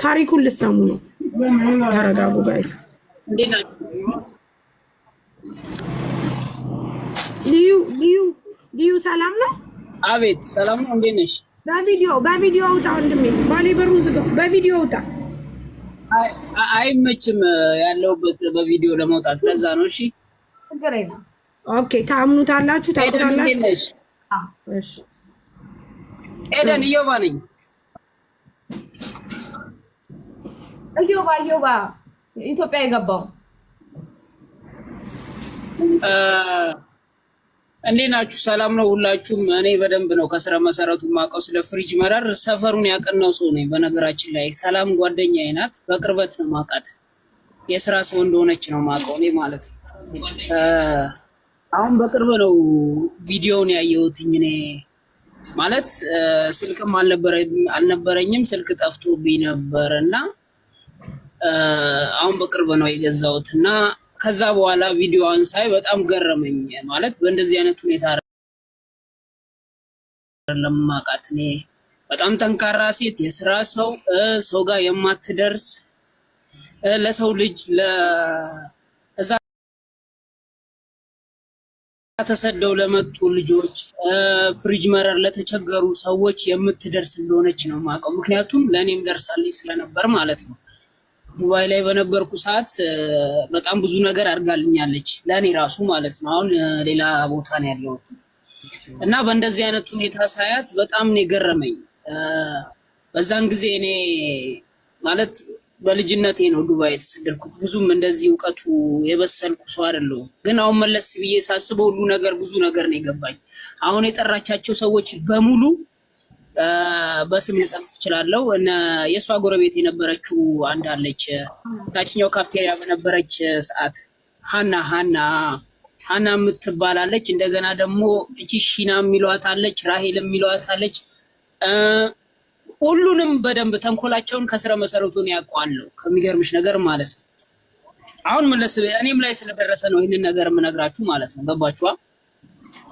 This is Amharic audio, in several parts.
ታሪኩን ልሰሙ ነው። ተረጋጉ ጋይስ። ልዩ ሰላም ነው? አቤት ሰላም ነው። እንዴት ነሽ? በቪዲዮ አውጣ ወንድሜ። ባሌ በሩን ዝጋው። በቪዲዮ አውጣ። አይመችም ያለውበት በቪዲዮ ለመውጣት ለዛ ነው። እሺ ችግር የለም። ኦኬ ታምኑታላችሁ? ታውቁታላችሁ? እሺ ኤደን እዮባ ነኝ። እዮባ ኢትዮጵያ የገባው እንዴት ናችሁ? ሰላም ነው ሁላችሁም? እኔ በደንብ ነው ከስረ መሰረቱ ማውቀው። ስለ ፍሪጅ መረር ሰፈሩን ያቀናው ሰው ነኝ። በነገራችን ላይ ሰላም ጓደኛዬ ናት። በቅርበት ነው ማውቃት። የስራ ሰው እንደሆነች ነው ማውቀው እኔ ማለት ነው። አሁን በቅርብ ነው ቪዲዮውን ያየሁትኝ። እኔ ማለት ስልክም አልነበረኝም፣ ስልክ ጠፍቶብኝ ነበር እና አሁን በቅርብ ነው የገዛሁት እና ከዛ በኋላ ቪዲዮዋን ሳይ በጣም ገረመኝ። ማለት በእንደዚህ አይነት ሁኔታ ለማቃት እኔ በጣም ጠንካራ ሴት፣ የስራ ሰው፣ ሰው ጋር የማትደርስ ለሰው ልጅ ለዛ ተሰደው ለመጡ ልጆች ፍሪጅ መረር ለተቸገሩ ሰዎች የምትደርስ እንደሆነች ነው ማውቀው። ምክንያቱም ለእኔም ደርሳለች ስለነበር ማለት ነው። ዱባይ ላይ በነበርኩ ሰዓት በጣም ብዙ ነገር አድርጋልኛለች ለእኔ ራሱ ማለት ነው። አሁን ሌላ ቦታ ነው ያለሁት እና በእንደዚህ አይነት ሁኔታ ሳያት በጣም ነው የገረመኝ። በዛን ጊዜ እኔ ማለት በልጅነቴ ነው ዱባይ የተሰደድኩት። ብዙም እንደዚህ እውቀቱ የበሰልኩ ሰው አይደለሁም። ግን አሁን መለስ ብዬ ሳስበው ሁሉ ነገር ብዙ ነገር ነው የገባኝ። አሁን የጠራቻቸው ሰዎች በሙሉ በስም ልጠቅስ እችላለሁ። እና የሷ ጎረቤት የነበረችው አንድ አለች ታችኛው ካፍቴሪያ በነበረች ሰዓት ሃና የምትባላለች። እንደገና ደግሞ እቺ ሺና የሚሏት አለች፣ ራሄል የሚሏት አለች። ሁሉንም በደንብ ተንኮላቸውን ከስረ መሰረቱ ነው ያውቀዋለሁ። ከሚገርምሽ ነገር ማለት ነው አሁን መለስ እኔም ላይ ስለደረሰ ነው ይሄንን ነገር የምነግራችሁ ማለት ነው። ገባችኋ?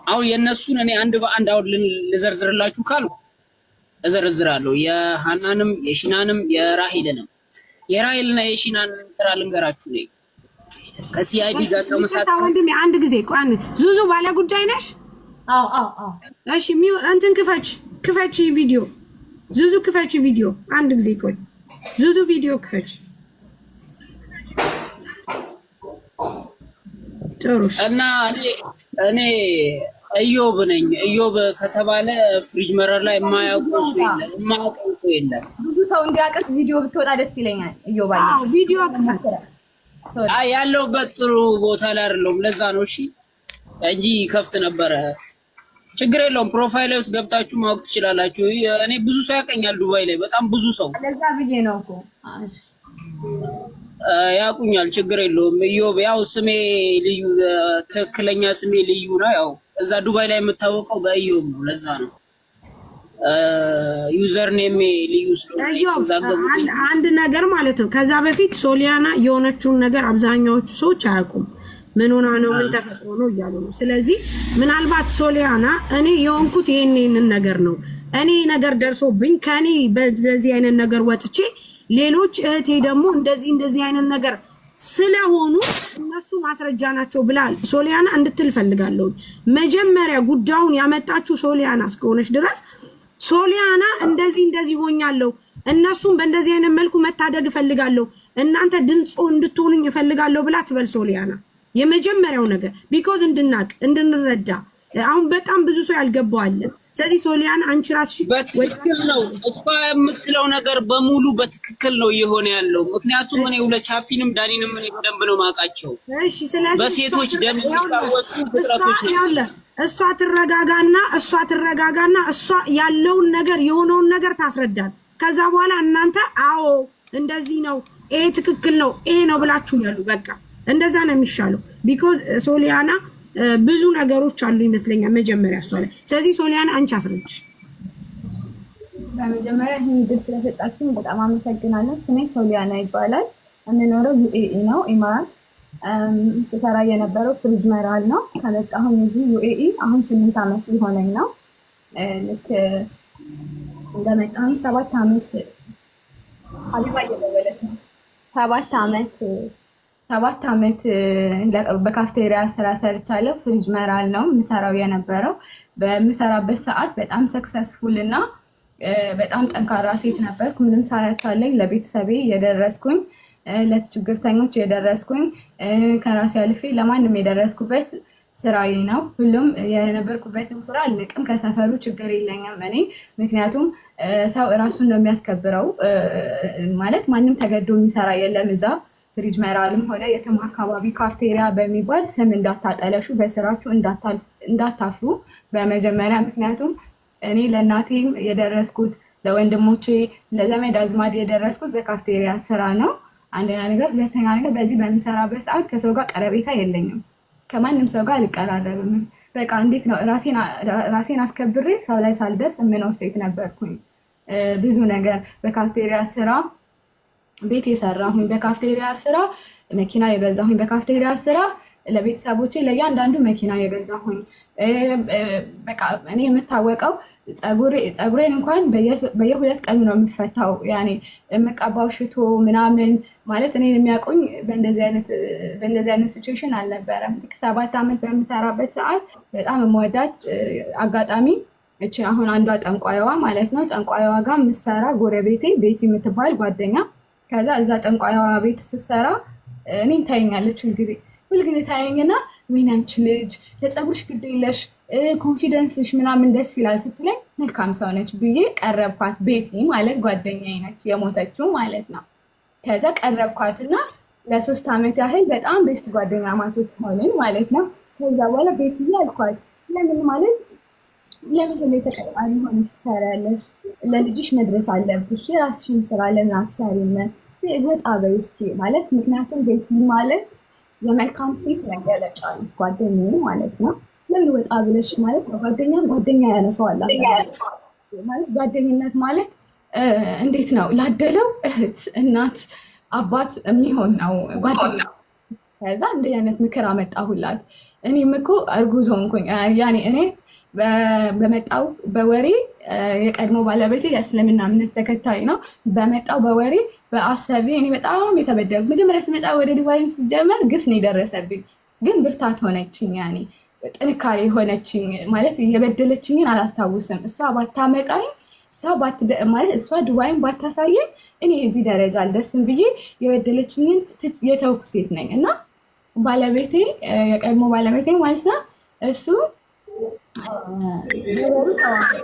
አሁን የነሱን እኔ አንድ በአንድ አሁን ልዘርዝርላችሁ ካልኩ እዘርዝራለሁ። የሃናንም የሺናንም የራሄልንም የራሄልና የሺናን ስራ ልንገራችሁ ነኝ። ከሲአይዲ ጋር ተመሳሳይ ወንድሜ አንድ ጊዜ ቆይ ዙዙ ባለ ጉዳይ ነሽ? አዎ እሺ እንትን ክፈች ቪዲዮ ዙዙ ክፈች ቪዲዮ አንድ ጊዜ ቆይ ዙዙ ቪዲዮ ክፈች። ጥሩሽ እና እኔ እዮብ ነኝ። እዮብ ከተባለ ፍሪጅ መረር ላይ የማያውቀው ሰው የለም። ብዙ ሰው እንዲያውቅ ቪዲዮ ብትወጣ ደስ ይለኛል። እዮብ ቪዲዮ ክፈት። ያለውበት ጥሩ ቦታ ላይ አይደለሁም፣ ለዛ ነው። እሺ እንጂ ከፍት ነበረ። ችግር የለውም። ፕሮፋይል ውስጥ ገብታችሁ ማወቅ ትችላላችሁ። እኔ ብዙ ሰው ያውቀኛል ዱባይ ላይ በጣም ብዙ ሰው። ለዛ ብዬ ነው እኮ ያውቁኛል። ችግር የለውም። እዮብ ያው ስሜ ልዩ፣ ትክክለኛ ስሜ ልዩ ነው። ያው እዛ ዱባይ ላይ የምታወቀው በእዮብ ነው። ለዛ ነው ዩዘር ኔም ልዩ ስለሆነ አንድ ነገር ማለት ነው። ከዛ በፊት ሶሊያና የሆነችውን ነገር አብዛኛዎቹ ሰዎች አያውቁም። ምን ሆና ነው ምን ተፈጥሮ ነው እያሉ ነው። ስለዚህ ምናልባት ሶሊያና እኔ የሆንኩት ይሄንን ነገር ነው፣ እኔ ነገር ደርሶብኝ ከኔ በዚህ አይነት ነገር ወጥቼ ሌሎች እህቴ ደግሞ እንደዚህ አይነት ነገር ስለሆኑ እነሱ ማስረጃ ናቸው ብላል ሶሊያና እንድትል ፈልጋለሁ። መጀመሪያ ጉዳዩን ያመጣችው ሶሊያና እስከሆነች ድረስ ሶሊያና እንደዚህ ሆኛለሁ፣ እነሱም በእንደዚህ አይነት መልኩ መታደግ ፈልጋለሁ፣ እናንተ ድምጽ እንድትሆኑኝ ፈልጋለሁ ብላ ትበል ሶሊያና። የመጀመሪያው ነገር ቢኮዝ እንድናቅ እንድንረዳ አሁን በጣም ብዙ ሰው ያልገባው አለ። ስለዚህ ሶሊያና አንቺ ራስሽ በትክክል ነው እሷ የምትለው ነገር በሙሉ በትክክል ነው እየሆነ ያለው። ምክንያቱም እኔ ሁለቻፒንም ዳኒንም እኔ በደንብ ነው ማውቃቸው። እሺ ስለዚህ በሴቶች ደም ይታወቁ ፍጥረቶች ነው። እሷ ትረጋጋና እሷ ያለውን ነገር የሆነውን ነገር ታስረዳል። ከዛ በኋላ እናንተ አዎ እንደዚህ ነው ይሄ ትክክል ነው ይሄ ነው ብላችሁ ያሉ በቃ እንደዛ ነው የሚሻለው። ቢኮዝ ሶሊያና ብዙ ነገሮች አሉ ይመስለኛል መጀመሪያ እሷ ላይ። ስለዚህ ሶሊያና አንቺ አስረጅ። በመጀመሪያ ይሄን ድል ስለሰጣችሁ በጣም አመሰግናለሁ። ስሜ ሶሊያና ይባላል። የምኖረው ዩኤኢ ነው፣ ኢማራት። ስሰራ የነበረው ፍሪጅ መራል ነው። ከመጣሁኝ እዚህ ዩኤኢ አሁን 8 ዓመት ሊሆነኝ ነው። ልክ እንደመጣን 7 ዓመት ሀቢባ እየደወለች ነው። 7 ዓመት በካፍቴሪያ ስራ ሰርቻለሁ። ፍሪጅ መራል ነው የምሰራው የነበረው። በምሰራበት ሰዓት በጣም ሰክሰስፉል እና በጣም ጠንካራ ሴት ነበርኩ። ምንም ሳያታለኝ ለቤተሰቤ የደረስኩኝ፣ ለችግርተኞች የደረስኩኝ፣ ከራሴ አልፌ ለማንም የደረስኩበት ስራዬ ነው። ሁሉም የነበርኩበትን ስራ አልንቅም። ከሰፈሩ ችግር የለኝም እኔ። ምክንያቱም ሰው እራሱን ነው የሚያስከብረው። ማለት ማንም ተገዶ የሚሰራ የለም እዛ። ፍሪጅ መራልም ሆነ የትም አካባቢ ካፍቴሪያ በሚባል ስም እንዳታጠለሹ፣ በስራችሁ እንዳታፍሩ በመጀመሪያ። ምክንያቱም እኔ ለእናቴም የደረስኩት፣ ለወንድሞቼ፣ ለዘመድ አዝማድ የደረስኩት በካፍቴሪያ ስራ ነው። አንደኛ ነገር። ሁለተኛ ነገር በዚህ በምሰራበት ሰዓት ከሰው ጋር ቀረቤታ የለኝም። ከማንም ሰው ጋር አልቀራረብም። በቃ እንዴት ነው ራሴን አስከብሬ ሰው ላይ ሳልደርስ የምኖር ሴት ነበርኩኝ። ብዙ ነገር በካፍቴሪያ ስራ ቤት የሰራሁኝ፣ በካፍቴሪያ ስራ መኪና የገዛሁኝ፣ በካፍቴሪያ ስራ ለቤተሰቦቼ ለእያንዳንዱ መኪና የገዛሁኝ። በቃ እኔ የምታወቀው ፀጉሬን እንኳን በየ2 ቀኑ ነው የምትፈታው። ያኔ የምቀባው ሽቶ ምናምን ማለት እኔ የሚያውቁኝ በእንደዚህ አይነት ሲቹዌሽን አልነበረም። 7 ዓመት በምሰራበት ሰዓት በጣም የምወዳት አጋጣሚ እቺ አሁን አንዷ ጠንቋይዋ ማለት ነው። ጠንቋይዋ ጋር የምትሰራ ጎረቤቴ ቤቲ የምትባል ጓደኛ፣ ከዛ እዛ ጠንቋይዋ ቤት ስትሰራ እኔን ታየኛለች ሁልጊዜ ታየኝና ምን አንቺ ልጅ ለፀጉርሽ ግድ የለሽ ኮንፊደንስሽ ምናምን ደስ ይላል ስትለኝ መልካም ሰው ነች ብዬ ቀረብኳት። ቤቲ ማለት ጓደኛዬ ነች የሞተችው ማለት ነው። ከዛ ቀረብኳትና ለ3 ዓመት ያህል በጣም ቤስት ጓደኛ ማቶች ሆነን ማለት ነው። ከዛ በኋላ ቤቲ አልኳት ለምን ተቀጣሪ ሆነሽ ትሰሪያለሽ? ለልጅሽ መድረስ አለብሽ። የራስሽን ስራ ለምን አትሰሪም? ወጣ በይ እስኪ ማለት ምክንያቱም ቤቲ ማለት የመልካም ሴት መገለጫ ነች፣ ጓደኛዬ ማለት ነው። ለምን ወጣ ብለሽ ማለት ነው ጓደኛ ያነሳዋል ማለት ጓደኝነት ማለት እንዴት ነው ላደለው እህት፣ እናት፣ አባት የሚሆን ነው ጓደኛ። ከዛ እንዲህ አይነት ምክር አመጣሁላት። እኔም እኮ እርጉዝ ሆንኩኝ። ያኔ እኔ በመጣው በወሬ የቀድሞ ባለቤቴ የእስልምና እምነት ተከታይ ነው። በመጣው በወሬ በአሰሪ እኔ በጣም የተበደልኩ። መጀመሪያ ስመጣ ወደ ዱባይም ሲጀመር ግፍ ነው የደረሰብኝ፣ ግን ብርታት ሆነችኝ። ያኔ ጥንካሬ ሆነችኝ ማለት የበደለችኝን አላስታውስም። እሷ ባታመጣኝ እሷ ዱባይን ባታሳየኝ እኔ እዚህ ደረጃ አልደርስም ብዬ የበደለችኝን የተውኩ ሴት ነኝ። እና ባለቤቴ የቀድሞ ባለቤቴ ማለት ነው እሱ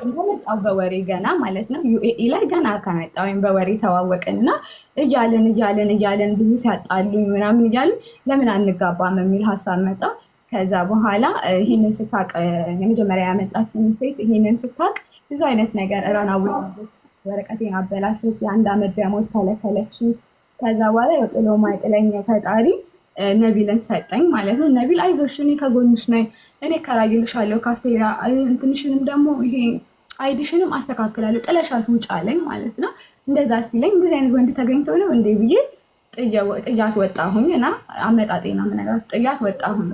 እንደመጣው በወሬ ገና ማለት ነው ዩኤኢ ላይ ገና ከመጣ ወይም በወሬ ተዋወቅን እና እያለን ብዙ ሲያጣሉኝ ምናምን እያሉኝ ለምን አንጋባም የሚል ሀሳብ መጣ። ከዛ በኋላ ይህንን ስታቅ የመጀመሪያ ያመጣችን ሴት ይህንን ስታቅ ብዙ አይነት ነገር እራናዊ ወረቀቴን አበላሸች። የ1 ዓመት ደሞዝ ከለከለችኝ። ከዛ በኋላ ጥሎ ማይጥለኝ ፈጣሪ ነቢልን ሰጠኝ ማለት ነው። ነቢል አይዞሽ እኔ ከጎንሽ ነኝ፣ እኔ እከራይልሻለሁ ካፍቴሪያ፣ እንትንሽንም ደግሞ ይሄ አይዲሽንም አስተካክላለሁ፣ ጥለሻት ውጭ አለኝ ማለት ነው። እንደዛ ሲለኝ እንደዚህ አይነት ወንድ ተገኝቶ ነው እንዴ ብዬ ጥያት ወጣሁኝ እና አመጣጤና ምናምን ጥያት ወጣሁኝ።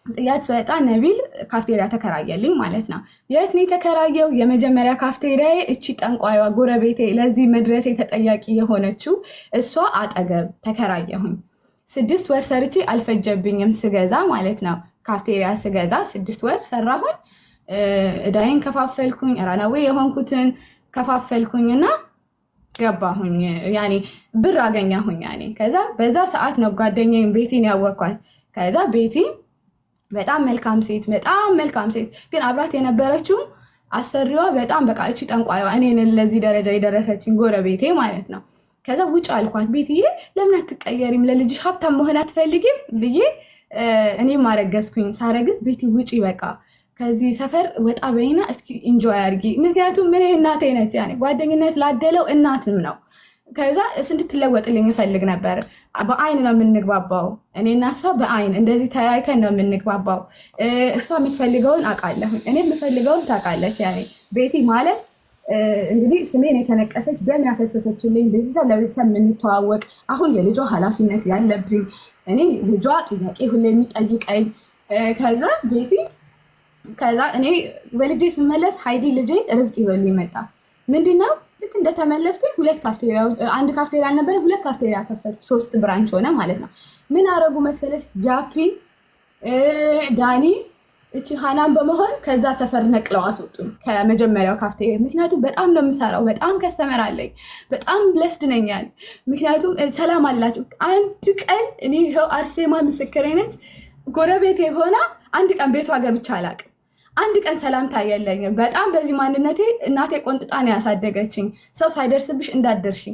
ጥያት ስወጣ ነቢል ካፍቴሪያ ተከራየልኝ ማለት ነው። የት ነው የተከራየው? የመጀመሪያ ካፍቴሪያዬ እቺ ጠንቋይዋ ጎረቤቴ ለዚህ መድረሴ ተጠያቂ የሆነችው እሷ አጠገብ ተከራየሁኝ። 6 ወር ሰርቼ አልፈጀብኝም ስገዛ ማለት ነው። ካፍቴሪያ ስገዛ 6 ወር ሰራሁኝ። እዳይን ከፋፈልኩኝ፣ ራናዌ የሆንኩትን ከፋፈልኩኝና ገባሁኝ። ያኔ ብር አገኛሁኝ ያኔ። ከዛ በዛ ሰዓት ነው ጓደኛዬን ቤቲን ያወቅኳት። ከዛ ቤቲ በጣም መልካም ሴት ግን አብራት የነበረችው አሰሪዋ በጣም በቃ እቺ ጠንቋይዋ እኔን ለዚህ ደረጃ የደረሰችኝ ጎረቤቴ ማለት ነው። ከዛ ውጭ አልኳት፣ ቤትዬ ለምን አትቀየሪም? ለልጅሽ ሀብታም መሆን አትፈልጊም ብዬ እኔም አረገዝኩኝ። ሳረግዝ ቤቲ ውጪ በቃ ከዚህ ሰፈር ወጣ በይና እስኪ ኢንጆይ አድርጊ። ምክንያቱም ምን እናቴ ነች፣ ያኔ ጓደኝነት ላደለው እናትም ነው። ከዛ እንድትለወጥልኝ እፈልግ ነበር። በአይን ነው የምንግባባው፣ እኔና እሷ በአይን እንደዚህ ተያይተን ነው የምንግባባው። እሷ የምትፈልገውን አውቃለሁ፣ እኔ የምፈልገውን ታውቃለች። ያኔ ቤቲ ማለት እንግዲህ ስሜን የተነቀሰች ደም ያፈሰሰችልኝ ቤተሰብ ለቤተሰብ የምንተዋወቅ አሁን የልጇ ኃላፊነት ያለብኝ እኔ ልጇ ጥያቄ ሁሌ የሚጠይቀኝ ከዛ እኔ በልጄ ስመለስ ሃይዲ ልጄ ርዝቅ ይዞልኝ መጣ። ምንድነው ልክ እንደተመለስኩኝ ሁለት ካፍቴሪያ አንድ ካፍቴሪያ አልነበረ ሁለት ካፍቴሪያ ከፈትኩ 3 ብራንች ሆነ ማለት ነው ምን አረጉ መሰለሽ ጃፒ ዳኒ እቺ ሃናን በመሆን ከዛ ሰፈር ነቅለው አስወጡኝ ከመጀመሪያው ካፍቴሪያ ምክንያቱም በጣም ነው የምሰራው በጣም ከስተመር አለኝ በጣም ብለስድ ነኝ ምክንያቱም ሰላም አላችሁ አንድ ቀን እኔ ይሄው አርሴማ ምስክሬ ነች ጎረቤቴ ሆና አንድ ቀን ቤቷ ገብቻ አላውቅም አንድ ቀን ሰላምታ የለኝም በጣም በዚህ ማንነቴ እናቴ ቆንጥጣ ነው ያሳደገችኝ ሰው ሳይደርስብሽ እንዳትደርሺ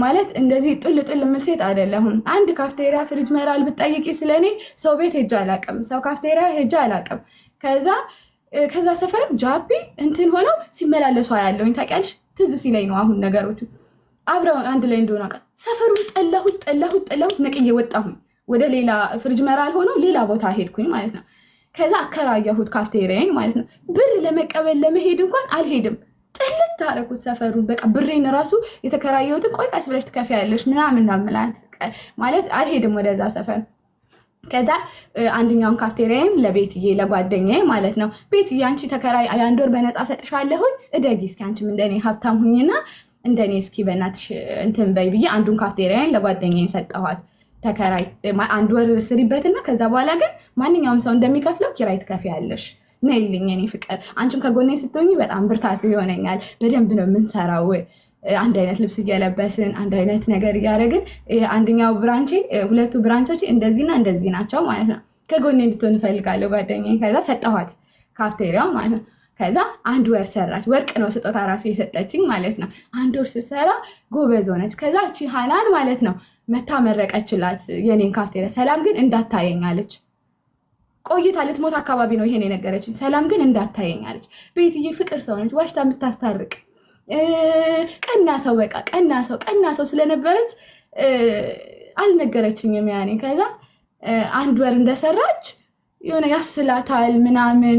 ማለት እንደዚህ ጥል ምን ሴት አይደለሁም አንድ ካፍቴሪያ ፍሪጅ መራል ብትጠይቂ ስለኔ ሰው ቤት ሄጄ አላውቅም ሰው ካፍቴሪያ ሄጄ አላውቅም ከዛ ሰፈር ጃፒ እንትን ሆነው ሲመላለሱ ያለውኝ ታውቂያለሽ ትዝ ሲለኝ ነው አሁን ነገሮቹ አብረው አንድ ላይ እንደሆነ አውቃ ሰፈሩን ጠላሁት ነቅዬ ወጣሁኝ ወደ ሌላ ፍሪጅ መራል ሆኖ ሌላ ቦታ ሄድኩኝ ማለት ነው ከዛ አከራየሁት ካፍቴሪያን ማለት ነው ብር ለመቀበል ለመሄድ እንኳን አልሄድም ጥልት ታረኩት ሰፈሩን በቃ ብሬን ራሱ የተከራየሁት ቆይ ቀስ ብለሽ ትከፍያለሽ ምናምን ማለት አልሄድም ወደዛ ሰፈር ከዛ አንደኛውን ካፍቴሪያን ለቤትዬ ለጓደኛዬ ማለት ነው ቤትዬ አንቺ ተከራይ አንድ ወር በነፃ ሰጥሻለሁ እደጊ እስኪ አንቺም እንደኔ ሀብታም ሁኚና እንደኔ እስኪ በእናትሽ እንትን በይ ብዬ አንዱን ካፍቴሪያን ለጓደኛዬ ሰጠኋት ተከራይ አንድ ወር ስሪበትና ከዛ በኋላ ግን ማንኛውም ሰው እንደሚከፍለው ኪራይ ትከፍያለሽ ነይልኝ እኔ ፍቅር አንቺም ከጎኔ ስትሆኚ በጣም ብርታት ይሆነኛል በደንብ ነው የምንሰራው አንድ አይነት ልብስ እየለበስን አንድ አይነት ነገር እያደረግን አንደኛው ብራንች ሁለቱ ብራንቾች እንደዚህና እንደዚህ ናቸው ማለት ነው ከጎኔ እንድትሆን እፈልጋለሁ ጓደኛዬ ከዛ ሰጠኋት ካፍቴሪያው ማለት ነው ከዛ አንድ ወር ሰራች ወርቅ ነው ስጦታ ራሱ የሰጠችኝ ማለት ነው አንድ ወር ስትሰራ ጎበዝ ሆነች ከዛ እቺ ሃናን ማለት ነው መታ መረቀችላት የኔን ካፍቴሪያ ሰላም ግን እንዳታየኛለች ቆይታ ልትሞት አካባቢ ነው ይሄን የነገረችኝ ሰላም ግን እንዳታየኛለች ቤትዬ ፍቅር ሰው ነች ዋሽታ የምታስታርቅ ቀና ሰው በቃ ቀና ሰው ስለነበረች አልነገረችኝም ያኔ ከዛ አንድ ወር እንደሰራች የሆነ ያስላታል ምናምን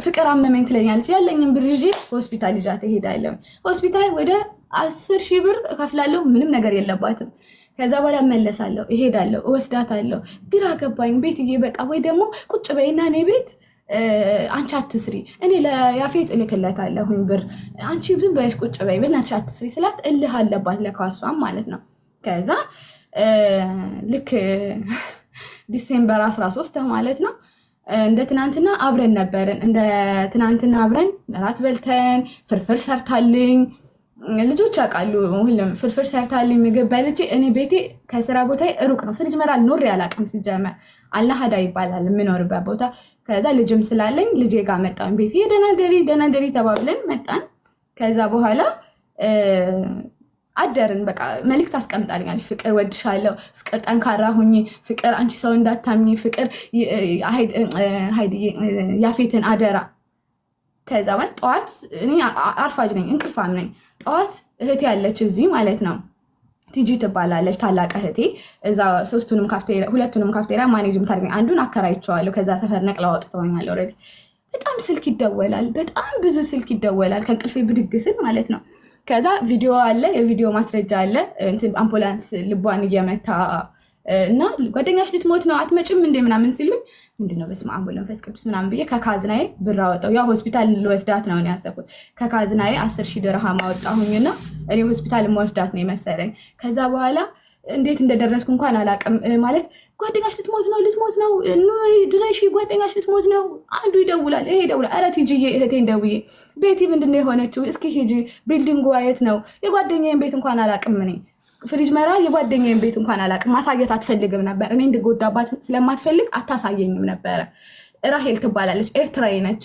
ፍቅር አመመኝ ትለኛለች ያለኝን ብር ይዤ ሆስፒታል ይዣት እሄዳለሁ ሆስፒታል ወደ 10,000 ብር እከፍላለሁ ምንም ነገር የለባትም ከዛ በኋላ እመለሳለሁ እሄዳለሁ እወስዳታለሁ ግራ ገባኝ ቤትዬ በቃ ወይ ደግሞ ቁጭ በይና እኔ ቤት አንቺ አትስሪ እኔ ለያፌት እልክለታለሁኝ ብር አንቺ ዝም በይሽ ቁጭ በይ በእናትሽ አትስሪ ስላት እልህ አለባት ለካሷም ማለት ነው ከዛ ልክ ዲሴምበር 13 ማለት ነው እንደ ትናንትና አብረን ነበርን እንደ ትናንትና አብረን እራት በልተን ፍርፍር ሰርታልኝ ልጆች ያውቃሉ ሁሉም ፍርፍር ሰርታልኝ ምግብ በልቼ እኔ ቤቴ ከስራ ቦታዬ ሩቅ ነው ፍሪጅ መራል ኖር ያላቅም ሲጀመር አላሃዳ ይባላል የምኖርበት ቦታ ከዛ ልጅም ስላለኝ ልጄ ጋር መጣን ቤቴ ደናደሪ ተባብለን መጣን ከዛ በኋላ አደርን በቃ መልእክት አስቀምጣልኛል ፍቅር ወድሻለሁ ፍቅር ጠንካራ ሁኚ ፍቅር አንቺ ሰው እንዳታምኚ ፍቅር ያፌትን አደራ ከዛ ማለት ጠዋት እኔ አርፋጅ ነኝ እንቅልፋም ነኝ ጠዋት እህቴ ያለች እዚህ ማለት ነው ቲጂ ትባላለች ታላቅ እህቴ እዛ ሁለቱንም ካፍቴሪያ ማኔጅም ታርገኝ አንዱን አከራይቼዋለሁ ከዛ ሰፈር ነቅለው አውጥተውኛል ኦሬዲ በጣም ስልክ ይደወላል በጣም ብዙ ስልክ ይደወላል ከእንቅልፌ ብድግ ስል ማለት ነው ከዛ ቪዲዮ አለ የቪዲዮ ማስረጃ አለ እንትን አምቡላንስ ልቧን እየመታ እና ጓደኛሽ ልትሞት ነው አትመጭም እንደ ምናምን ሲሉኝ ምንድነው በስመ አብ ወወልድ ወመንፈስ ቅዱስ ምናምን ብዬ ከካዝናዬ ብር አወጣሁ ያ ሆስፒታል ልወስዳት ነው ያሰብኩት ከካዝናዬ 10,000 ድርሃም አወጣሁኝና እኔ ሆስፒታል ልወስዳት ነው መሰለኝ ከዛ በኋላ እንዴት እንደደረስኩ እንኳን አላውቅም ማለት ጓደኛሽ ልትሞት ነው ድረሺ ጓደኛሽ ልትሞት ነው አንዱ ይደውላል ይሄ ይደውላል ኧረ ቲጂዬ እህቴን ደውዬ ቤቲ ምንድነው የሆነችው እስኪ ሂጂ ቢልዲንጉ የት ነው የጓደኛዬን ቤት እንኳን አላውቅም እኔ ፍሪጅ መራ የጓደኛዬን ቤት እንኳን አላውቅም ማሳየት አትፈልግም ነበር እኔ እንድጎዳባት ስለማትፈልግ አታሳየኝም ነበር ራሄል ትባላለች ኤርትራዊ ነች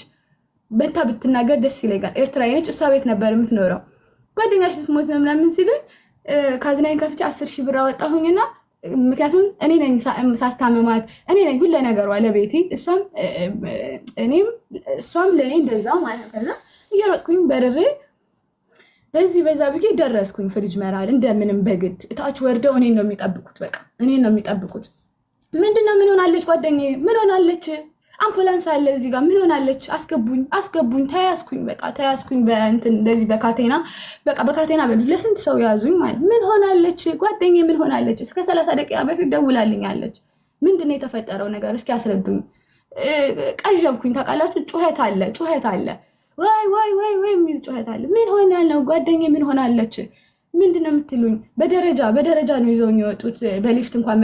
በታ ብትናገር ደስ ይለኛል ኤርትራዊ ነች እሷ ቤት ነበር የምትኖረው ጓደኛሽ ልትሞት ነው ምናምን ሲሉኝ ካዝናዬን ከፍቼ 10,000 ብር አወጣሁኝና ምክንያቱም እኔ ነኝ ሳስታመማት እኔ ነኝ ሁሉ ነገሯ ለቤቲ እሷም ለኔ እንደዛ ማለት ነው እየሮጥኩኝ በርሬ በዛ ብዬ ደረስኩኝ ፍሪጅ መራል እንደምንም በግድ እታች ወርደው እኔን ነው የሚጠብቁት በቃ እኔን ነው የሚጠብቁት ምንድነው ምን ሆናለች ጓደኛዬ ምን ሆናለች አምቡላንስ አለ እዚህ ጋር ምን ሆናለች አስገቡኝ ተያዝኩኝ በእንትን እንደዚህ በካቴና በቃ በካቴና ለስንት ሰው ያዙኝ ማለት ምን ሆናለች ጓደኛዬ ምን ሆናለች እስከ 30 ደቂቃ በፊት ደውላልኛለች ምንድነው የተፈጠረው ነገር እስኪ አስረዱኝ ቀጀብኩኝ ታውቃላችሁ ጩኸት አለ ወይ የሚል ጩኸት አለ። ምን ሆነ ነው ጓደኛዬ ምን ሆናለች ምንድነው የምትሉኝ? በደረጃ ነው ይዘውኝ የወጡት። በሊፍት እንኳን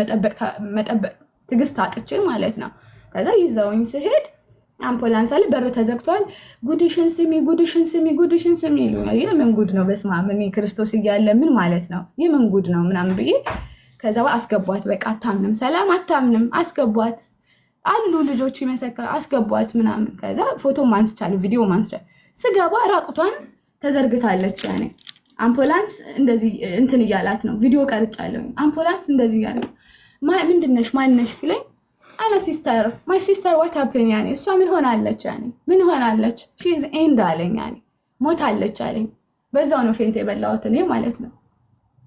መጠበቅ ትግስት አጥቼ ማለት ነው። ከዛ ይዘውኝ ሲሄድ አምቡላንስ አለ፣ በር ተዘግቷል። ጉድሽን ስሚ ይሉኛል። የምን ጉድ ነው? በስመ አብ እኔ ክርስቶስ እያለ ምን ማለት ነው? የምን ጉድ ነው ምናምን ብዬ ከዛ አስገቧት። በቃ አታምንም፣ ሰላም አታምንም፣ አስገቧት አሉ ልጆቹ ይመሰክራሉ። አስገቧት ምናምን። ከዛ ፎቶ ማንስቻለሁ፣ ቪዲዮ ማንስቻለሁ። ስገባ ራቁቷን ተዘርግታለች። ያኔ አምቡላንስ እንደዚህ እንትን እያላት ነው። ቪዲዮ ቀርጫለሁ። አምቡላንስ እንደዚህ እያለ ምንድነሽ ማንነሽ ሲለኝ አለ ሲስተር ማይ ሲስተር ዋት ሃፕን ያኔ እሷ ምን ሆናለች? ያኔ ምን ሆናለች? ሺ ኢዝ ኤንድ አለኝ። ያኔ ሞታለች አለኝ። በዛው ነው ፌንት የበላሁት እኔ ማለት ነው።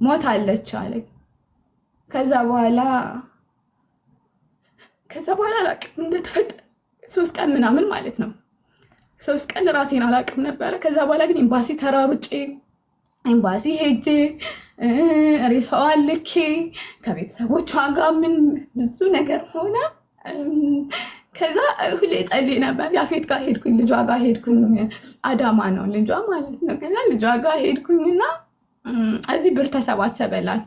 ሞታለች አለኝ። ከዛ በኋላ አላቅም እንደተፈጠረ 3 ቀን ምናምን ማለት ነው። 3 ቀን ራሴን አላቅም ነበረ። ከዛ በኋላ ግን ኤምባሲ ተራሩጬ ኤምባሲ ሄጄ ሬሳዋን ልኬ ከቤተሰቦቿ ጋር ምን ብዙ ነገር ሆነ። ከዛ ሁሌ ጸልይ ነበር። ያፌት ጋር ሄድኩኝ፣ ልጇ ጋር ሄድኩኝ። አዳማ ነው ልጇ ማለት ነው። ከዛ ልጇ ጋር ሄድኩኝና እዚህ ብር ተሰባሰበላት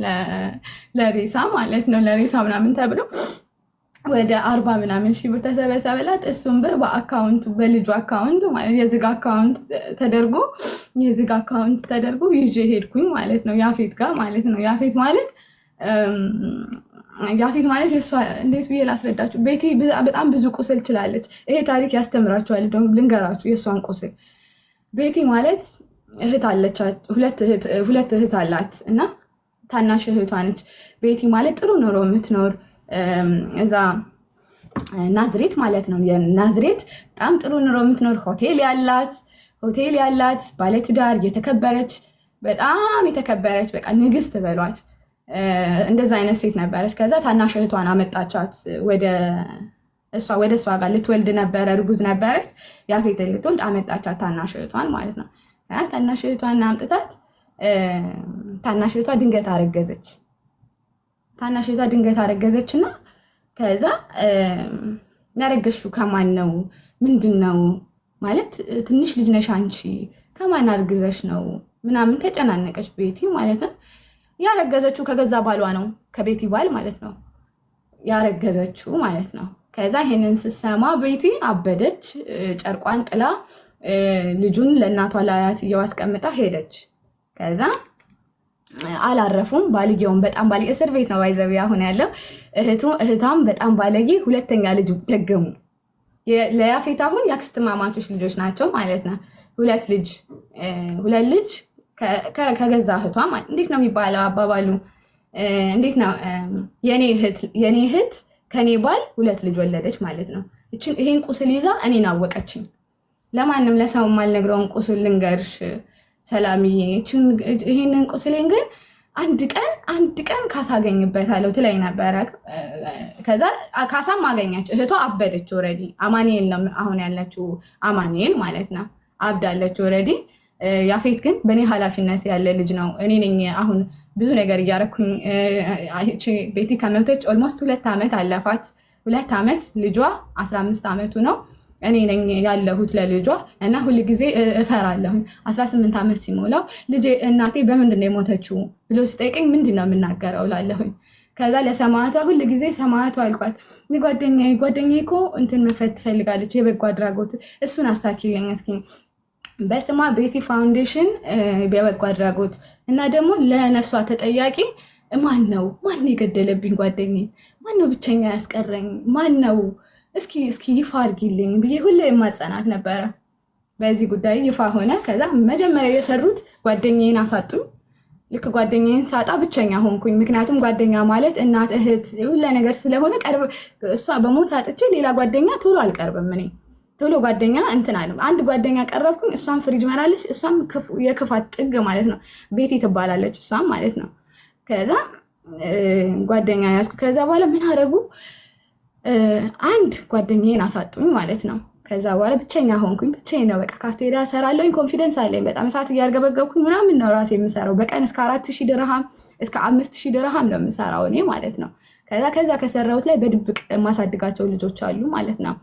ለሬሳ ማለት ነው። ለሬሳ ምናምን ተብሎ ወደ 40 ምናምን ሺህ ብር ተሰበሰበላት። እሱም ብር በልጁ አካውንት ማለት የዝግ አካውንት ተደርጎ ይዤ ሄድኩኝ ማለት ነው። ያፌት ጋር ማለት ነው። ያፌት ማለት የሷ እንዴት ብዬ ላስረዳችሁ? ቤቲ በጣም ብዙ ቁስል ችላለች። ይሄ ታሪክ ያስተምራችኋል። ደግሞ ልንገራችሁ የሷን ቁስል። ቤቲ ማለት እህት አለቻት፣ ሁለት እህት አላት እና ታናሽ እህቷ ነች። ቤቲ ማለት ጥሩ ኑሮ የምትኖር እዛ ናዝሬት ማለት ነው። የናዝሬት በጣም ጥሩ ኑሮ የምትኖር ሆቴል ያላት ባለትዳር በጣም የተከበረች በቃ ንግስት በሏት። እንደዛ አይነት ሴት ነበረች። ከዛ ታናሽ እህቷን አመጣቻት ወደ እሷ ጋር ልትወልድ ነበረ፣ እርጉዝ ነበረች። ያፌት ልትወልድ አመጣቻት ታናሽ እህቷን ማለት ነው። ታናሽ እህቷን አምጥታት ታናሽ እህቷ ድንገት አረገዘች እና ከዛ ያረገሽው ከማን ነው? ምንድነው ማለት ትንሽ ልጅ ነሽ አንቺ ከማን አርግዘሽ ነው ምናምን ተጨናነቀች ቤቲ ማለት ነው። ያረገዘችው ከገዛ ባሏ ነው፣ ከቤቲ ባል ማለት ነው ያረገዘችው ማለት ነው። ከዛ ይሄንን ስትሰማ ቤቲ አበደች። ጨርቋን ጥላ ልጁን ለእናቷ ለአያትየው አስቀምጣ ሄደች። ከዛ አላረፉም። ባልየውን በጣም ባለጌ እስር ቤት ነው ባይዘው አሁን ያለው። እህቷም በጣም ባለጌ ሁለተኛ ልጅ ደገሙ። ለያፌት አሁን የአክስት ማማቾች ልጆች ናቸው ማለት ነው። ሁለት ልጅ ከገዛ እህቷ ማለት እንዴት ነው የሚባለው አባባሉ? እንዴት ነው የኔ እህት ከኔ ባል 2 ልጅ ወለደች ማለት ነው። ይሄን ቁስል ይዛ እኔን አወቀችኝ። ለማንም ለሰው ማልነግረውን ቁስል ልንገርሽ ሰላምዬ፣ ይሄንን ቁስሌን ግን አንድ ቀን ካሳገኝበታለሁ ትለኝ ነበረ። ከዛ ካሳም አገኘች። እህቷ አበደች ኦልሬዲ። አማኑኤል ነው አሁን ያለችው፣ አማኑኤል ማለት ነው። አብዳለች ኦልሬዲ። ያፌት ግን በእኔ ኃላፊነት ያለ ልጅ ነው። እኔ ነኝ አሁን ብዙ ነገር እያረኩኝ። ቤቲ ከመብተች ኦልሞስት 2 ዓመት አለፋት። 2 ዓመት ልጇ 15 ዓመቱ ነው። እኔ ነኝ ያለሁት ለልጇ እና ሁሉ ጊዜ እፈራለሁ። 18 ዓመት ሲሞላው ልጄ እናቴ በምንድን ነው የሞተችው ብሎ ሲጠይቀኝ ምንድን ነው የምናገረው እላለሁኝ። ከዛ ለሰማዕቷ ሁሉ ጊዜ ሰማዕቷ አልኳት፣ ጓደኛዬ እኮ እንትን መፈት ትፈልጋለች የበጎ አድራጎት፣ እሱን አሳኪልኝ እስኪ በስማ ቤቲ ፋውንዴሽን የበጎ አድራጎት እና ደግሞ ለነፍሷ ተጠያቂ ማን ነው የገደለብኝ ጓደኛዬ? ማን ነው ብቸኛ ያስቀረኝ? ማን ነው እስኪ ይፋ አድርጊልኝ ብዬ ሁሌ የማጸናት ነበረ። በዚህ ጉዳይ ይፋ ሆነ። ከዛ መጀመሪያ የሰሩት ጓደኛዬን አሳጡኝ። ልክ ጓደኛዬን ሳጣ ብቸኛ ሆንኩኝ። ምክንያቱም ጓደኛ ማለት እናት፣ እህት ሁሉ ነገር ስለሆነ እሷ በሞት አጥቼ ሌላ ጓደኛ ቶሎ አልቀርብም። እኔ ቶሎ ጓደኛ እንትን አለ። አንድ ጓደኛ ቀረብኩኝ። እሷም ፍሪጅ መራለች። እሷም የክፋት ጥግ ማለት ነው። ቤቲ ትባላለች እሷም ማለት ነው። ከዛ ጓደኛ ያዝኩ። ከዛ በኋላ ምን አደረጉ? አንድ ጓደኛዬን አሳጡኝ ማለት ነው። ከዛ በኋላ ብቸኛ ሆንኩኝ። ብቻዬን ነው በቃ ካፍቴሪያ እሰራለሁኝ። ኮንፊደንስ አለኝ በጣም እሳት እያርገበገብኩኝ ምናምን ነው ራሴ የምሰራው። በቀን እስከ 4000 ድርሃም እስከ 5000 ድርሃም ነው የምሰራው እኔ ማለት ነው። ከዛ ከሰራሁት ላይ በድብቅ የማሳድጋቸው ልጆች አሉ ማለት ነው።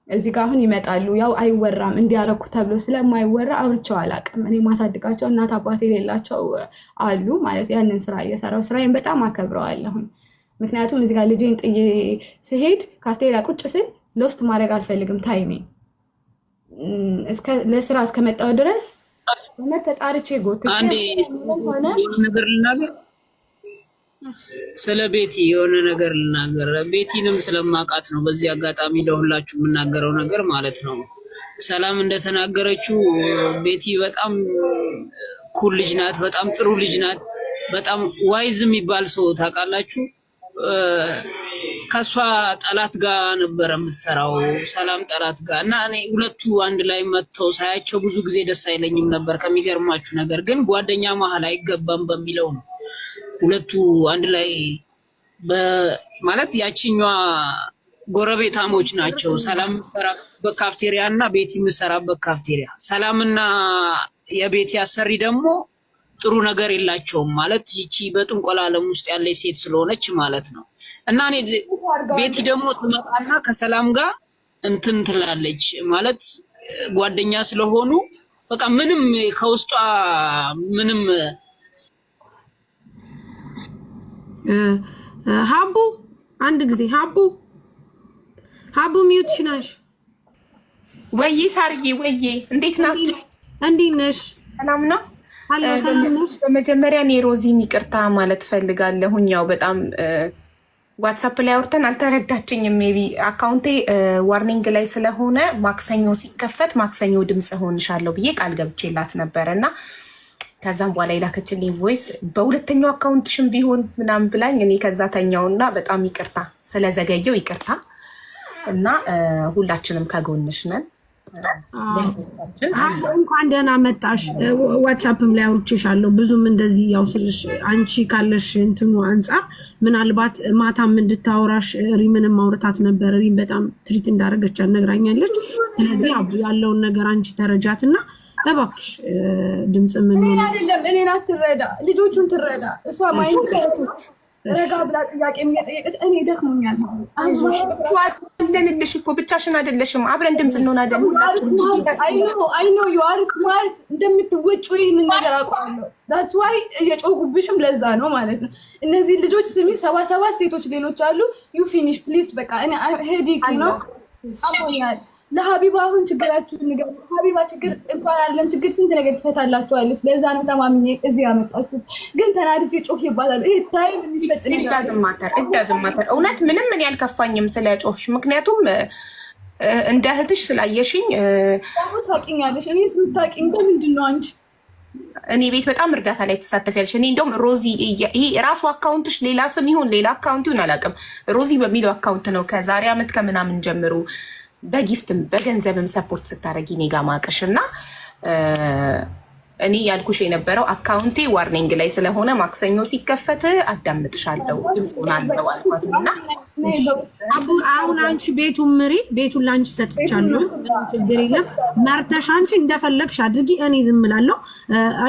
እዚህ ጋር አሁን ይመጣሉ። ያው አይወራም እንዲያረኩ ተብሎ ስለማይወራ አውርቼው አላውቅም። እኔ ማሳድጋቸው እናት አባት የሌላቸው አሉ ማለት ያንን ስራ እየሰራው ስራዬን በጣም አከብረዋለሁ። ምክንያቱም እዚህ ጋር ልጄን ጥዬ ስሄድ ካፍቴሪያ ቁጭ ስል ሎስት ማድረግ አልፈልግም። ታይሜ ለስራ እስከመጣው ድረስ ተጣርቼ ጎት አንዴ ነገር ልናገር ስለ ቤቲ የሆነ ነገር ልናገር። ቤቲንም ስለማውቃት ነው በዚህ አጋጣሚ ለሁላችሁ የምናገረው ነገር ማለት ነው። ሰላም እንደተናገረችው ቤቲ በጣም ኩል ልጅ ናት፣ በጣም ጥሩ ልጅ ናት። በጣም ዋይዝ የሚባል ሰው ታውቃላችሁ። ከሷ ጠላት ጋር ነበር የምትሰራው፣ ሰላም ጠላት ጋር እና እኔ ሁለቱ አንድ ላይ መጥተው ሳያቸው ብዙ ጊዜ ደስ አይለኝም ነበር። ከሚገርማችሁ ነገር ግን ጓደኛ መሀል አይገባም በሚለው ነው ሁለቱ አንድ ላይ ማለት ያቺኛዋ ጎረቤታሞች ናቸው። ሰላም የምትሰራበት ካፍቴሪያ እና ቤቲ የምትሰራበት ካፍቴሪያ። ሰላምና የቤቲ አሰሪ ደግሞ ጥሩ ነገር የላቸውም ማለት ይቺ በጥንቆላ ዓለም ውስጥ ያለች ሴት ስለሆነች ማለት ነው። እና እኔ ቤቲ ደግሞ ትመጣና ከሰላም ጋር እንትን ትላለች ማለት ጓደኛ ስለሆኑ በቃ ምንም ከውስጧ ምንም ሀቡ አንድ ጊዜ ሀቡ ሚዩት ሽናሽ ወይ ሳርዬ ወይ እንዴት ናችሁ? እንዴት ነሽ? ሰላም ነው። ሰላም። በመጀመሪያ እኔ ሮዚን ይቅርታ ማለት ፈልጋለሁኝ። ያው በጣም ዋትሳፕ ላይ አውርተን አልተረዳችኝም። ሜቢ አካውንቴ ዋርኒንግ ላይ ስለሆነ ማክሰኞ ሲከፈት ማክሰኞ ድምፅ ሆንሻለሁ ብዬ ቃል ገብቼላት ነበረ እና ከዛም በኋላ የላከችልኝ ቮይስ በሁለተኛው አካውንትሽም ቢሆን ምናምን ብላኝ እኔ ከዛ ተኛውና በጣም ይቅርታ ስለዘገየው ይቅርታ እና ሁላችንም ከጎንሽ ነን። እንኳን ደህና መጣሽ። ዋትሳፕም ላይ አውርቼሻለሁ ብዙም እንደዚህ ያው ስልሽ አንቺ ካለሽ እንትኑ አንጻር ምናልባት ማታም እንድታወራሽ ሪምንም ማውርታት ነበር። ሪም በጣም ትሪት እንዳደረገች ነግራኛለች። ስለዚህ ያለውን ነገር አንቺ ተረጃትና እባክሽ ድምጽ ምን ነው አይደለም እኔን አትረዳ ልጆቹን ትረዳ። እሷ ማይንድ ከቶች ረጋ ብላ ጥያቄ የሚጠይቅት እኔ ደክሞኛል። አይዞሽ አለንልሽ እኮ ብቻሽን አይደለሽም፣ አብረን ድምጽ እንሆናለን። አይ ኖ ዩ አር ስማርት እንደምትወጪ ይሄንን ነገር አውቃለሁ። ዳትስ ዋይ እየጮጉብሽም ለዛ ነው ማለት ነው። እነዚህ ልጆች ስሚ 77 ሴቶች ሌሎች አሉ። ዩ ፊኒሽ ፕሊዝ በቃ እኔ ሄዲክ ነው አሞኛል። ለሀቢባ አሁን ችግራችሁ ንገሩ። ሀቢባ ችግር እንኳን አይደለም ችግር ስንት ነገር ትፈታላችኋለች። ለዛ ነው ተማምኜ እዚህ ያመጣችሁት። ግን ተናድጄ ጮህ ይባላል። ይሄ ታይም የሚሰጥ እዳዝማተር እውነት ምንም ምን ያልከፋኝም ስለ ጮህሽ፣ ምክንያቱም እንደ እህትሽ ስላየሽኝ ታውቂኛለሽ። እኔ ስምታውቂኝ በምንድን ነው አንቺ እኔ ቤት በጣም እርዳታ ላይ ትሳተፊያለሽ። እኔ እንደውም ሮዚ ይሄ ራሱ አካውንትሽ ሌላ ስም ይሁን ሌላ አካውንት ይሁን አላውቅም፣ ሮዚ በሚለው አካውንት ነው ከዛሬ ዓመት ከምናምን ጀምሮ በጊፍትም በገንዘብም ሰፖርት ስታደርጊ እኔ ጋ ማቀሽ እና እኔ ያልኩሽ የነበረው አካውንቴ ዋርኒንግ ላይ ስለሆነ ማክሰኞ ሲከፈት አዳምጥሻለሁ ድምፅ ሆናለሁ አልኳትና አሁን አንቺ ቤቱን ምሪ። ቤቱን ላንቺ ሰጥቻለሁ፣ ችግር የለም መርተሽ አንቺ እንደፈለግሽ አድርጊ። እኔ ዝም እላለሁ።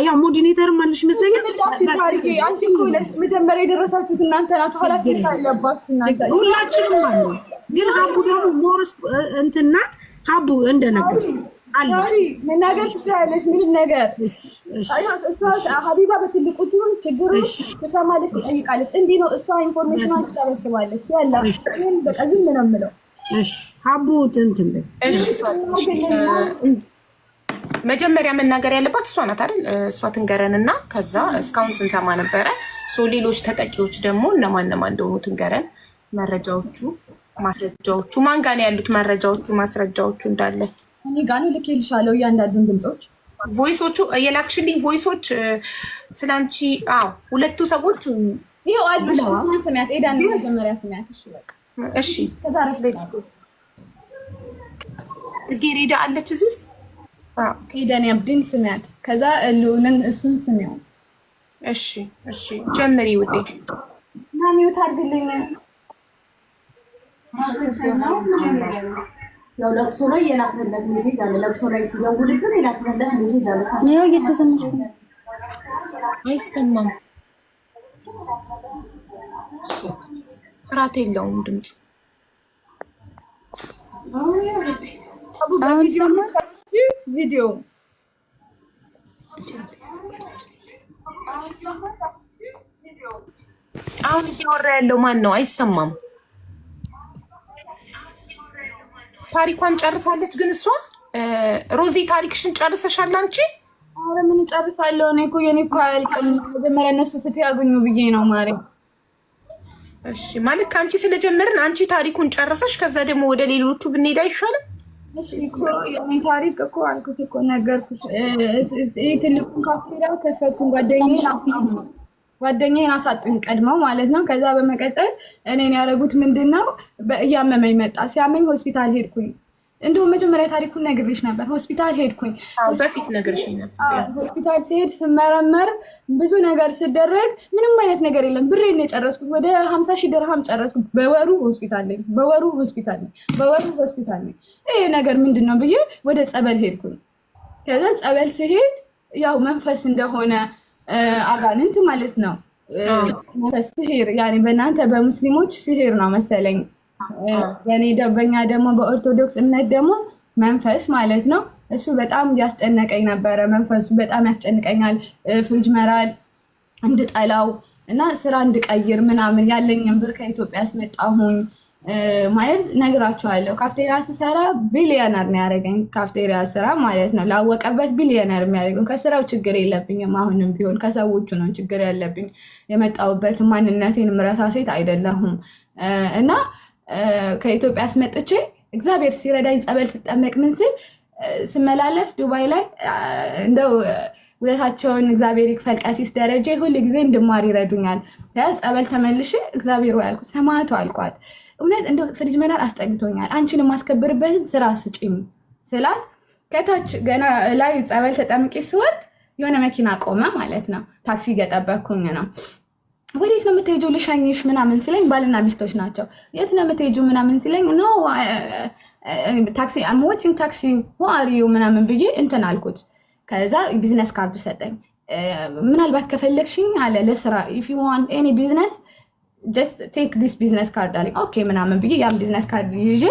ያው ሞዲኔተርም አለሽ ይመስለኛል። አንቺ እኮ መጀመሪያ የደረሳችሁት እናንተ ናችሁ። ኃላፊነት አለባችሁ እናንተ። ሁላችንም አለ። ግን ሀቡ ደግሞ ሞርስ እንትናት ሀቡ እንደነገር አሪ መናገር ትችላለሽ። ምንም ነገር ሀቢባ በትልቁ ትሁን ችግሩ ተሰማለች ትጠይቃለች። እንዲህ ነው እሷ ኢንፎርሜሽኗን ትሰበስባለች። ያላ በቃ ዝም ነው የምለው። እሺ ሀቡ እንትን በይ። መጀመሪያ መናገር ያለባት እሷ ናት አይደል? እሷ ትንገረንና ከዛ እስካሁን ስንሰማ ነበረ። ሌሎች ተጠቂዎች ደግሞ እነማን እንደሆኑ ትንገረን። መረጃዎቹ ማስረጃዎቹ ማን ጋር ነው ያሉት? መረጃዎቹ ማስረጃዎቹ እንዳለ እኔ ጋር ነው ልኬልሻለሁ። እያንዳንዱን ድምጾች ቮይሶቹ የላክሽልኝ ቮይሶች ስላንቺ። አዎ ሁለቱ ሰዎች ይሄው አሉ። ስሚያት ኤዳን መጀመሪያ ስሚያት። እሺ በቃ እሺ። ጽጌረዳ አለች እዚህ። ኤዳን ያብድን ስሚያት። ከዛ እሉንን እሱን ስሚያው። እሺ እሺ ጀምሪ ውዴ። ማሚው ታርግልኝ ያው ለቅሶ ላይ የላክንለት ሜሴጅ አለ። ለቅሶ ላይ ሲደውልብን የላክንለት ሜሴጅ አለ። ይሄው እየተሰማሽ ነው። አይሰማም፣ ጥራት የለውም ድምፅ። አሁን ሰማህ ቪዲዮ አሁን እያወራ ያለው ማን ነው? አይሰማም። ታሪኳን ጨርሳለች ግን እሷ ሮዚ ታሪክሽን ጨርሰሻል አንቺ? ኧረ ምን ጨርሳለሁ እኔ እኮ የኔ እኮ አያልቅም። መጀመሪያ እነሱ ፍትህ ያገኙ ብዬ ነው ማሪ። እሺ ማለት ከአንቺ ስለጀመርን አንቺ ታሪኩን ጨርሰሽ ከዛ ደግሞ ወደ ሌሎቹ ብንሄድ አይሻልም? እሺ እኮ የኔ ታሪክ እኮ አልኩት እኮ ነገርኩሽ። ይሄ ትልቁን ካፍቴሪያ ከፈትኩኝ ጓደኛዬን አሳጡኝ ቀድመው ማለት ነው። ከዛ በመቀጠል እኔን ያደረጉት ምንድነው እያመመኝ መጣ። ሲያመኝ ሆስፒታል ሄድኩኝ። እንደውም መጀመሪያ ታሪኩን ነግሬሽ ነበር። ሆስፒታል ሄድኩኝ። በፊት ነግሬሽ ነበር። ሆስፒታል ሲሄድ ስመረመር ብዙ ነገር ስደረግ ምንም አይነት ነገር የለም። ብሬን የጨረስኩት ወደ 50,000 ድርሃም ጨረስኩት። በወሩ ሆስፒታል ነኝ። ይሄ ነገር ምንድነው ብዬ ወደ ጸበል ሄድኩኝ። ከዛ ጸበል ሲሄድ ያው መንፈስ እንደሆነ አጋንንት ማለት ነው። መንፈስ ሲሄር ያኔ በእናንተ በሙስሊሞች ሲሄር ነው መሰለኝ። በእኛ ደግሞ በኦርቶዶክስ እምነት ደግሞ መንፈስ ማለት ነው። እሱ በጣም ያስጨነቀኝ ነበረ። መንፈሱ በጣም ያስጨንቀኛል። ፍሪጅ መራል እንድጠላው እና ስራ እንድቀይር ምናምን ያለኝን ብር ከኢትዮጵያ አስመጣሁኝ ማለት ነግራችኋለሁ። ካፍቴሪያ ስሰራ ቢሊዮነር ነው ያደረገኝ። ካፍቴሪያ ስራ ማለት ነው ላወቀበት ቢሊዮነር የሚያደርገው። ከስራው ችግር የለብኝም። አሁንም ቢሆን ከሰዎቹ ነው ችግር ያለብኝ። የመጣሁበት ማንነቴን ምረሳ ሴት አይደለሁም እና ከኢትዮጵያ አስመጥቼ እግዚአብሔር ሲረዳኝ ጸበል ስጠመቅ ምን ስል ስመላለስ ዱባይ ላይ እንደው ውለታቸውን እግዚአብሔር ይክፈል ቀሲስ ደረጀ ሁሉ ጊዜ እንድማር ይረዱኛል። ጸበል ተመልሼ እግዚአብሔር ወይ አልኩት ሰማዕቱ አልኳት። እውነት እንደው ፍሪጅ መናር አስጠግቶኛል። አንቺን የማስከብርበትን ስራ ስጪኝ ስላት ከታች ገና ላይ ጸበል ተጠምቄ ስወርድ የሆነ መኪና ቆመ ማለት ነው። ታክሲ እየጠበቅኩኝ ነው። ወዴት ነው የምትሄጂው ልሸኝሽ ምናምን ሲለኝ ባልና ሚስቶች ናቸው። የት ነው የምትሄጂው ምናምን ሲለኝ ኖ ታክሲ አም ዌቲንግ ታክሲ who are you ምናምን ብዬ እንትን አልኩት። ከዛ ቢዝነስ ካርድ ሰጠኝ። ምናልባት ከፈለግሽኝ አለ ለስራ if you want any business just take this business card አለኝ። ኦኬ ምናምን ብዬ ያን ቢዝነስ ካርድ ይዤ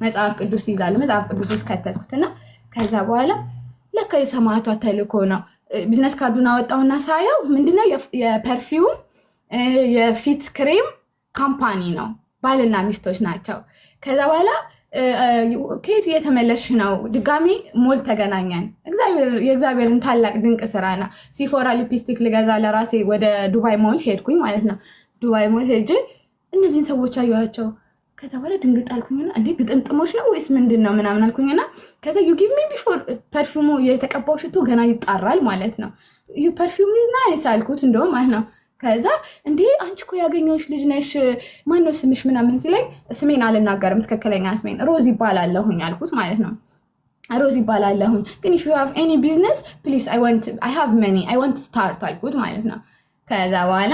መጽሐፍ ቅዱስ ይዛል መጽሐፍ ቅዱስ ውስጥ ከተትኩትና ከዛ በኋላ ለካ የሰማዕቷ ተልኮ ነው። ቢዝነስ ካርዱን አወጣውና ሳየው ምንድነው የፐርፊውም የፊት ክሬም ካምፓኒ ነው። ባልና ሚስቶች ናቸው። ከዛ በኋላ ከየት እየተመለስሽ ነው? ድጋሚ ሞል ተገናኘን። የእግዚአብሔርን ታላቅ ድንቅ ስራ ነው። ሲፎራ ሊፕስቲክ ልገዛ ለራሴ ወደ ዱባይ ሞል ሄድኩኝ ማለት ነው። ዱባይ ሞል ሄጄ እነዚህን ሰዎች አየኋቸው። ከዛ በኋላ ድንግጥ አልኩኝና እንዴ ግጥምጥሞች ነው ወይስ ምንድን ነው ምናምን አልኩኝና ከዛ ዩ ጊቭ ሚ ቢፎር ፐርፊውሙ የተቀባው ሽቶ ገና ይጣራል ማለት ነው። ዩ ፐርፊውም ኢዝ ናይስ አልኩት እንደውም ማለት ነው። ከዛ እንዴ አንቺ እኮ ያገኘሁሽ ልጅ ነሽ ማነው ስምሽ ምናምን ሲለኝ ስሜን አልናገርም ትክክለኛ ስሜን ሮዝ ይባላለሁኝ አልኩት ማለት ነው። ሮዝ ይባላለሁኝ ግን if you have any business please I have money I want to start አልኩት ማለት ነው። ከዛ በኋላ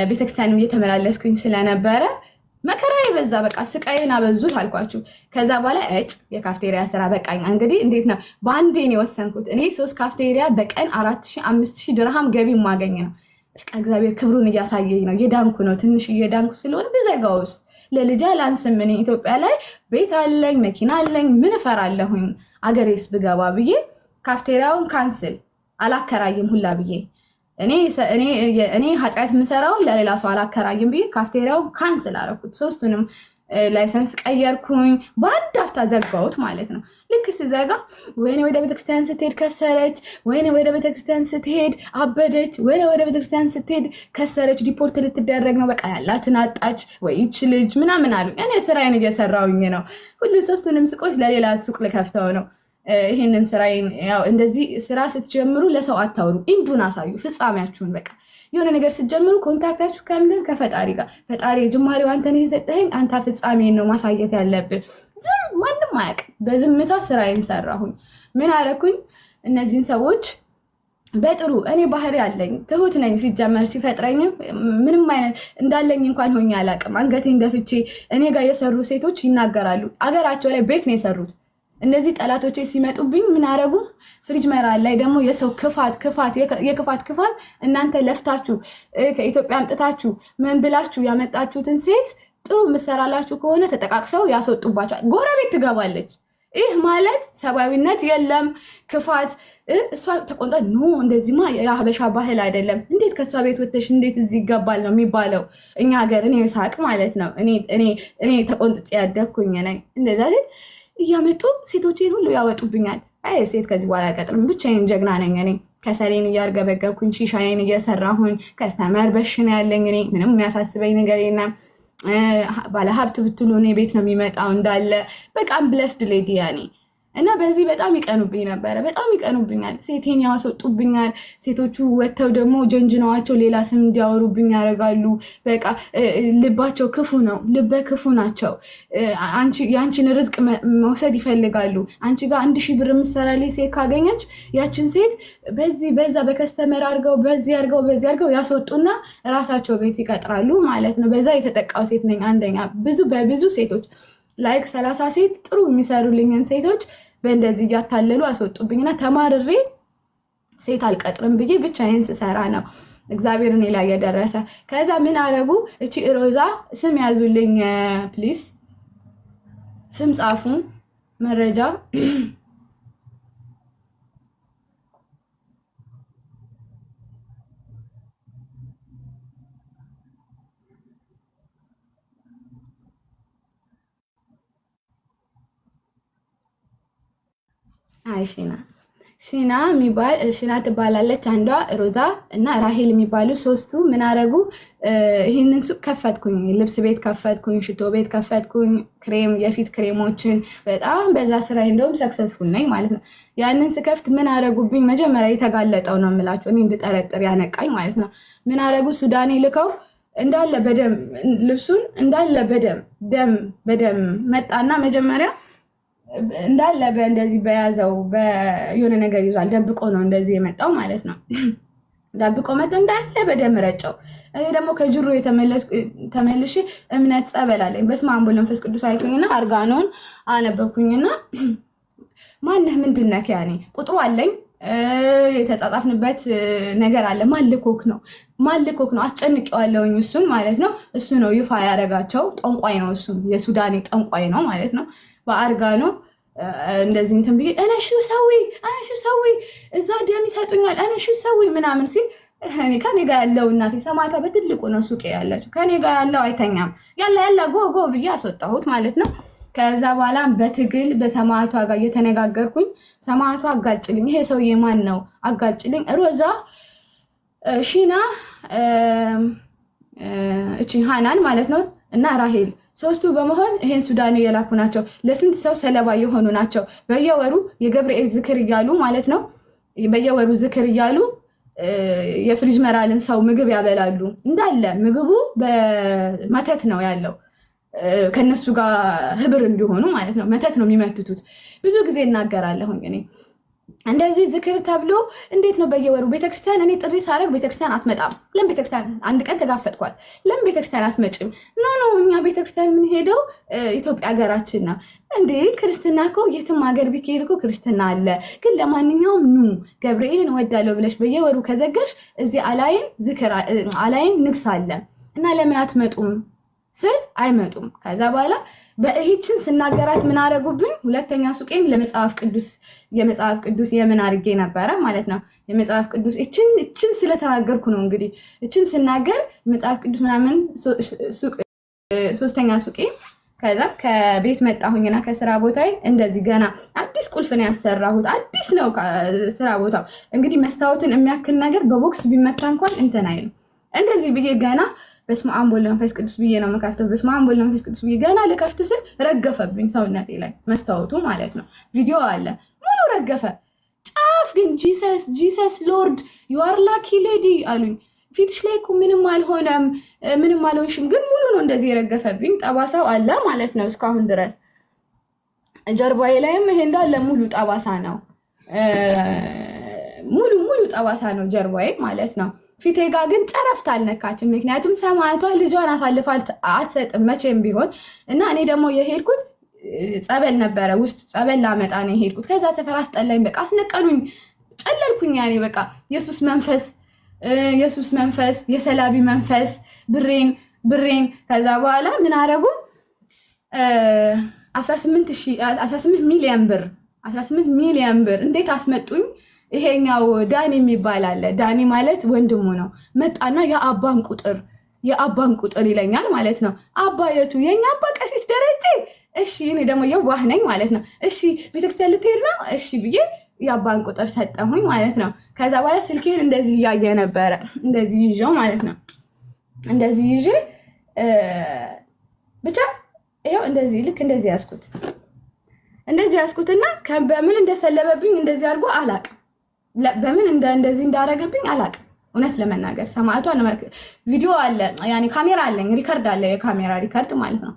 ቤተክርስቲያንም እየተመላለስኩኝ ስለነበረ መከራ ይበዛ በቃ ስቃይን አበዙት አልኳችሁ። ከዛ በኋላ የካፍቴሪያ ስራ በቃኝ። እንግዲህ እንዴት ነው በአንዴ ነው የወሰንኩት። እኔ 3 ካፍቴሪያ በቀን 4,000 5,000 ድርሃም ገቢ ማገኝ ነው። በቃ እግዚአብሔር ክብሩን እያሳየኝ ነው። የዳንኩ ነው ትንሽ እየዳንኩ ስለሆነ ብዘጋውስ ለልጅ አላንስም። እኔ ኢትዮጵያ ላይ ቤት አለኝ መኪና አለኝ ምን እፈራለሁኝ አገሬስ ብገባ ብዬ ካፍቴሪያውን ካንስል አላከራይም ሁላ ብዬ እኔ ኃጢአት የምሰራው ለሌላ ሰው አላከራይም ብዬ ካፍቴሪያውን ካንስል አደረኩት። 3ቱንም ላይሰንስ ቀየርኩኝ። በአንድ አፍታ ዘጋሁት ማለት ነው። ልክ ስዘጋ ወይኔ ወደ ቤተክርስቲያን ስትሄድ ከሰረች፣ ወይኔ ወደ ቤተክርስቲያን ስትሄድ አበደች፣ ወይኔ ወደ ቤተክርስቲያን ስትሄድ ከሰረች፣ ዲፖርት ልትደረግ ነው፣ በቃ ያላትን አጣች ወይ ይች ልጅ ምናምን አሉ። እኔ ስራዬን እየሰራሁኝ ነው። ሁሉ 3ቱንም ሱቆች ለሌላ ሱቅ ልከፍተው ነው። ይሄንን ስራዬን ያው እንደዚህ ስራ ስትጀምሩ ለሰው አታውሩ፣ ኢንዱን አሳዩ ፍጻሜያችሁን። በቃ የሆነ ነገር ስትጀምሩ ኮንታክታችሁ ከምንድን ከፈጣሪ ጋር ፈጣሪ ጅማሬው አንተ ነህ የሰጠኸኝ አንተ ፍጻሜን ነው ማሳየት ያለብን። ዝም ማንም አያውቅም። በዝምታ ስራዬን ሰራሁኝ። ምን አደረኩኝ? እነዚህን ሰዎች በጥሩ እኔ ባህሪ አለኝ ትሁት ነኝ ሲጀመር ሲፈጥረኝም ምንም አይነት እንዳለኝ እንኳን ሆኜ አላውቅም። አንገቴን ደፍቼ እኔ ጋር የሰሩ ሴቶች ይናገራሉ። አገራቸው ላይ ቤት ነው የሰሩት። እነዚህ ጠላቶቼ ሲመጡብኝ ምን አደረጉ? ፍሪጅ መራል ላይ ደግሞ የሰው ክፋት እናንተ ለፍታችሁ ከኢትዮጵያ አምጥታችሁ ምን ብላችሁ ያመጣችሁትን ሴት ጥሩ ምሰራላችሁ ከሆነ ተጠቃቅሰው ያስወጡባቸዋል። ጎረቤት ትገባለች። ይህ ማለት ሰብአዊነት የለም ክፋት። እሷ ተቆንጣ ኖ እንደዚህማ የሀበሻ ባህል አይደለም፣ እንዴት ከሷ ቤት ወጥተሽ እንዴት እዚህ ይገባል ነው የሚባለው እኛ ሀገር። እኔ ሳቅ ማለት ነው እኔ ተቆንጥጬ ያደግኩኝ ነኝ። እንደዛ እያመጡ ሴቶችን ሁሉ ያወጡብኛል። አይ ሴት ከዚህ በኋላ አይቀጥርም፣ ብቻዬን ጀግና ነኝ እኔ። ከሰሌን እያርገበገብኩኝ ሺሻዬን እየሰራሁኝ ከስተመር በሽን ያለኝ እኔ ምንም የሚያሳስበኝ ነገር የለም። ባለሀብት ብትሉ እኔ ቤት ነው የሚመጣው እንዳለ። በቃም ብለስድ ሌዲ ያኔ እና በዚህ በጣም ይቀኑብኝ ነበረ። በጣም ይቀኑብኛል። ሴቴን ያስወጡብኛል። ሴቶቹ ወጥተው ደግሞ ጀንጅነዋቸው ሌላ ስም እንዲያወሩብኝ ያደርጋሉ። በቃ ልባቸው ክፉ ነው። ልበ ክፉ ናቸው። የአንቺን ርዝቅ መውሰድ ይፈልጋሉ። አንቺ ጋር 1000 ብር የምትሰራልኝ ሴት ካገኘች ያችን ሴት በዚህ በዛ በከስተመር አድርገው በዚህ አድርገው ያስወጡና ራሳቸው ቤት ይቀጥራሉ ማለት ነው። በዛ የተጠቃው ሴት ነኝ አንደኛ። በብዙ ሴቶች ላይክ 30 ሴት ጥሩ የሚሰሩልኝን ሴቶች በእንደዚህ እያታለሉ አስወጡብኝና ተማርሬ ሴት አልቀጥርም ብዬ ብቻዬን ስሰራ ነው እግዚአብሔር እኔ ላይ የደረሰ። ከዛ ምን አረጉ? እቺ ሮዛ ስም ያዙልኝ ፕሊዝ፣ ስም ጻፉ፣ መረጃ ሽና ትባላለች አንዷ፣ ሮዛ እና ራሄል የሚባሉ ሶስቱ ምን አረጉ? ይህንን ሱቅ ከፈትኩኝ፣ ልብስ ቤት ከፈትኩኝ፣ ሽቶ ቤት ከፈትኩኝ፣ ክሬም የፊት ክሬሞችን በጣም በዛ ስራ እንደውም ሰክሰስፉል ነኝ ማለት ነው። ያንን ስከፍት ምን አረጉብኝ? መጀመሪያ የተጋለጠው ነው የምላቸው እኔ እንድጠረጥር ያነቃኝ ማለት ነው። ምን አረጉ? ሱዳኔ ልከው እንዳለ በደም ልብሱን እንዳለ በደም መጣና መጀመሪያ እንዳለ በእንደዚህ በያዘው የሆነ ነገር ይዟል። ደብቆ ነው እንደዚህ የመጣው ማለት ነው። ደብቆ መጥቶ እንዳለ በደም ረጨው። እኔ ደግሞ ከጅሩ ተመልሼ እምነት ጸበል አለኝ። በስመ አብ ወወልድ ወመንፈስ ቅዱስ አልኩኝና አርጋኖን አነበብኩኝና ማነህ ምንድነህ ያኔ ቁጥሩ አለኝ የተጻጻፍንበት ነገር አለ። ማልኮክ ነው አስጨንቄዋለሁኝ እሱን ማለት ነው። እሱ ነው ይፋ ያደረጋቸው። ጠንቋይ ነው እሱ፣ የሱዳኔ ጠንቋይ ነው ማለት ነው። በአርጋኖ እንደዚህ እንትን ብዬ እነሹ ሰዊ እዛ ደም ይሰጡኛል እነሹ ሰዊ ምናምን ሲል እኔ ከኔ ጋር ያለው እናቴ ሰማዕቷ በትልቁ ነው ሱቅ ያለችው። ከኔ ጋር ያለው አይተኛም። ያላ ጎ ብዬ አስወጣሁት ማለት ነው። ከዛ በኋላ በትግል በሰማዕቷ ጋር እየተነጋገርኩኝ ሰማዕቷ አጋጭልኝ፣ ይሄ ሰውዬ ማን ነው አጋጭልኝ። ሮዛ ሺና እቺ ሃናን ማለት ነው እና ራሄል ሶስቱ በመሆን ይሄን ሱዳን የላኩ ናቸው። ለስንት ሰው ሰለባ የሆኑ ናቸው። በየወሩ የገብርኤል ዝክር እያሉ ማለት ነው። በየወሩ ዝክር እያሉ የፍሪጅ መራልን ሰው ምግብ ያበላሉ። እንዳለ ምግቡ በመተት ነው ያለው። ከነሱ ጋር ህብር እንዲሆኑ ማለት ነው። መተት ነው የሚመትቱት። ብዙ ጊዜ እናገራለሁ እኔ እንደዚህ ዝክር ተብሎ እንዴት ነው በየወሩ ቤተክርስቲያን? እኔ ጥሪ ሳረግ ቤተክርስቲያን አትመጣም። ለምን ቤተክርስቲያን አንድ ቀን ተጋፈጥኳት። ለምን ቤተክርስቲያን አትመጭም? ኖ እኛ ቤተክርስቲያን የምንሄደው ኢትዮጵያ ሀገራችን ነው እንዴ። ክርስትና እኮ የትም ሀገር ቢሄድ እኮ ክርስትና አለ። ግን ለማንኛውም ኑ ገብርኤልን እወዳለሁ ብለሽ በየወሩ ከዘገርሽ እዚህ አላይን ዝክር አላይን ንግስ አለ እና ለምን አትመጡም ስል አይመጡም። ከዛ በኋላ በእህችን ስናገራት ምን አረጉብኝ? ሁለተኛ ሱቄን የመጽሐፍ ቅዱስ የምን አድርጌ ነበረ ማለት ነው። የመጽሐፍ ቅዱስ እችን ስለተናገርኩ ነው እንግዲህ እችን ስናገር መጽሐፍ ቅዱስ ምናምን ሶስተኛ ሱቄ። ከዛ ከቤት መጣሁኝና ከስራ ቦታዬ እንደዚህ ገና አዲስ ቁልፍ ነው ያሰራሁት። አዲስ ነው ስራ ቦታው። እንግዲህ መስታወትን የሚያክል ነገር በቦክስ ቢመታ እንኳን እንትን አይልም። እንደዚህ ብዬ ገና በስመ አብ ወወልድ ወመንፈስ ቅዱስ ብዬ ነው መካፍተው። በስመ አብ ወወልድ ወመንፈስ ቅዱስ ብዬ ገና ልከፍት ስል ረገፈብኝ ሰውነቴ ላይ መስታወቱ ማለት ነው። ቪዲዮ አለ ሙሉ ረገፈ። ጫፍ ግን ጂሰስ ሎርድ ዩ አር ላኪ ሌዲ አሉኝ። ፊትሽ ላይ እኮ ምንም አልሆነም፣ ምንም አልሆንሽም፣ ግን ሙሉ ነው እንደዚህ የረገፈብኝ። ጠባሳው አለ ማለት ነው እስካሁን ድረስ። ጀርባዬ ላይም ይሄ እንዳለ ሙሉ ጠባሳ ነው። ሙሉ ጠባሳ ነው ጀርባዬ ማለት ነው። ፊቴ ጋር ግን ጨረፍታ አልነካችም። ምክንያቱም ሰማዕቷ ልጇን አሳልፋ አትሰጥም መቼም ቢሆን እና እኔ ደግሞ የሄድኩት ጸበል ነበረ፣ ውስጥ ጸበል ላመጣ ነው የሄድኩት። ከዛ ሰፈር አስጠላኝ፣ በቃ አስነቀሉኝ፣ ጨለልኩኝ። ያኔ በቃ የሱስ መንፈስ፣ የሰላቢ መንፈስ ብሬን ብሬን። ከዛ በኋላ ምን አደረጉ? 18 ሚሊዮን ብር እንዴት አስመጡኝ? ይሄኛው ዳኒ የሚባል አለ። ዳኒ ማለት ወንድሙ ነው። መጣና የአባን ቁጥር ይለኛል ማለት ነው። አባየቱ የኛ አባ ቀሲስ ደረጀ። እሺ እኔ ደግሞ የዋህ ነኝ ማለት ነው። እሺ ቤተክርስቲያን ልትሄድ ነው? እሺ ብዬ የአባን ቁጥር ሰጠሁኝ ማለት ነው። ከዛ በኋላ ስልኬን እንደዚህ እያየ ነበረ፣ እንደዚህ ይዤው ማለት ነው። እንደዚህ ይዤ ብቻ ይኸው እንደዚህ ልክ እንደዚህ ያዝኩትና በምን እንደሰለበብኝ እንደዚህ አድርጎ አላቅም። በምን እንደዚህ እንዳረገብኝ አላቅም። እውነት ለመናገር ሰማዕቷ ቪዲዮ አለ፣ ያኔ ካሜራ አለኝ፣ ሪከርድ አለ፣ የካሜራ ሪከርድ ማለት ነው።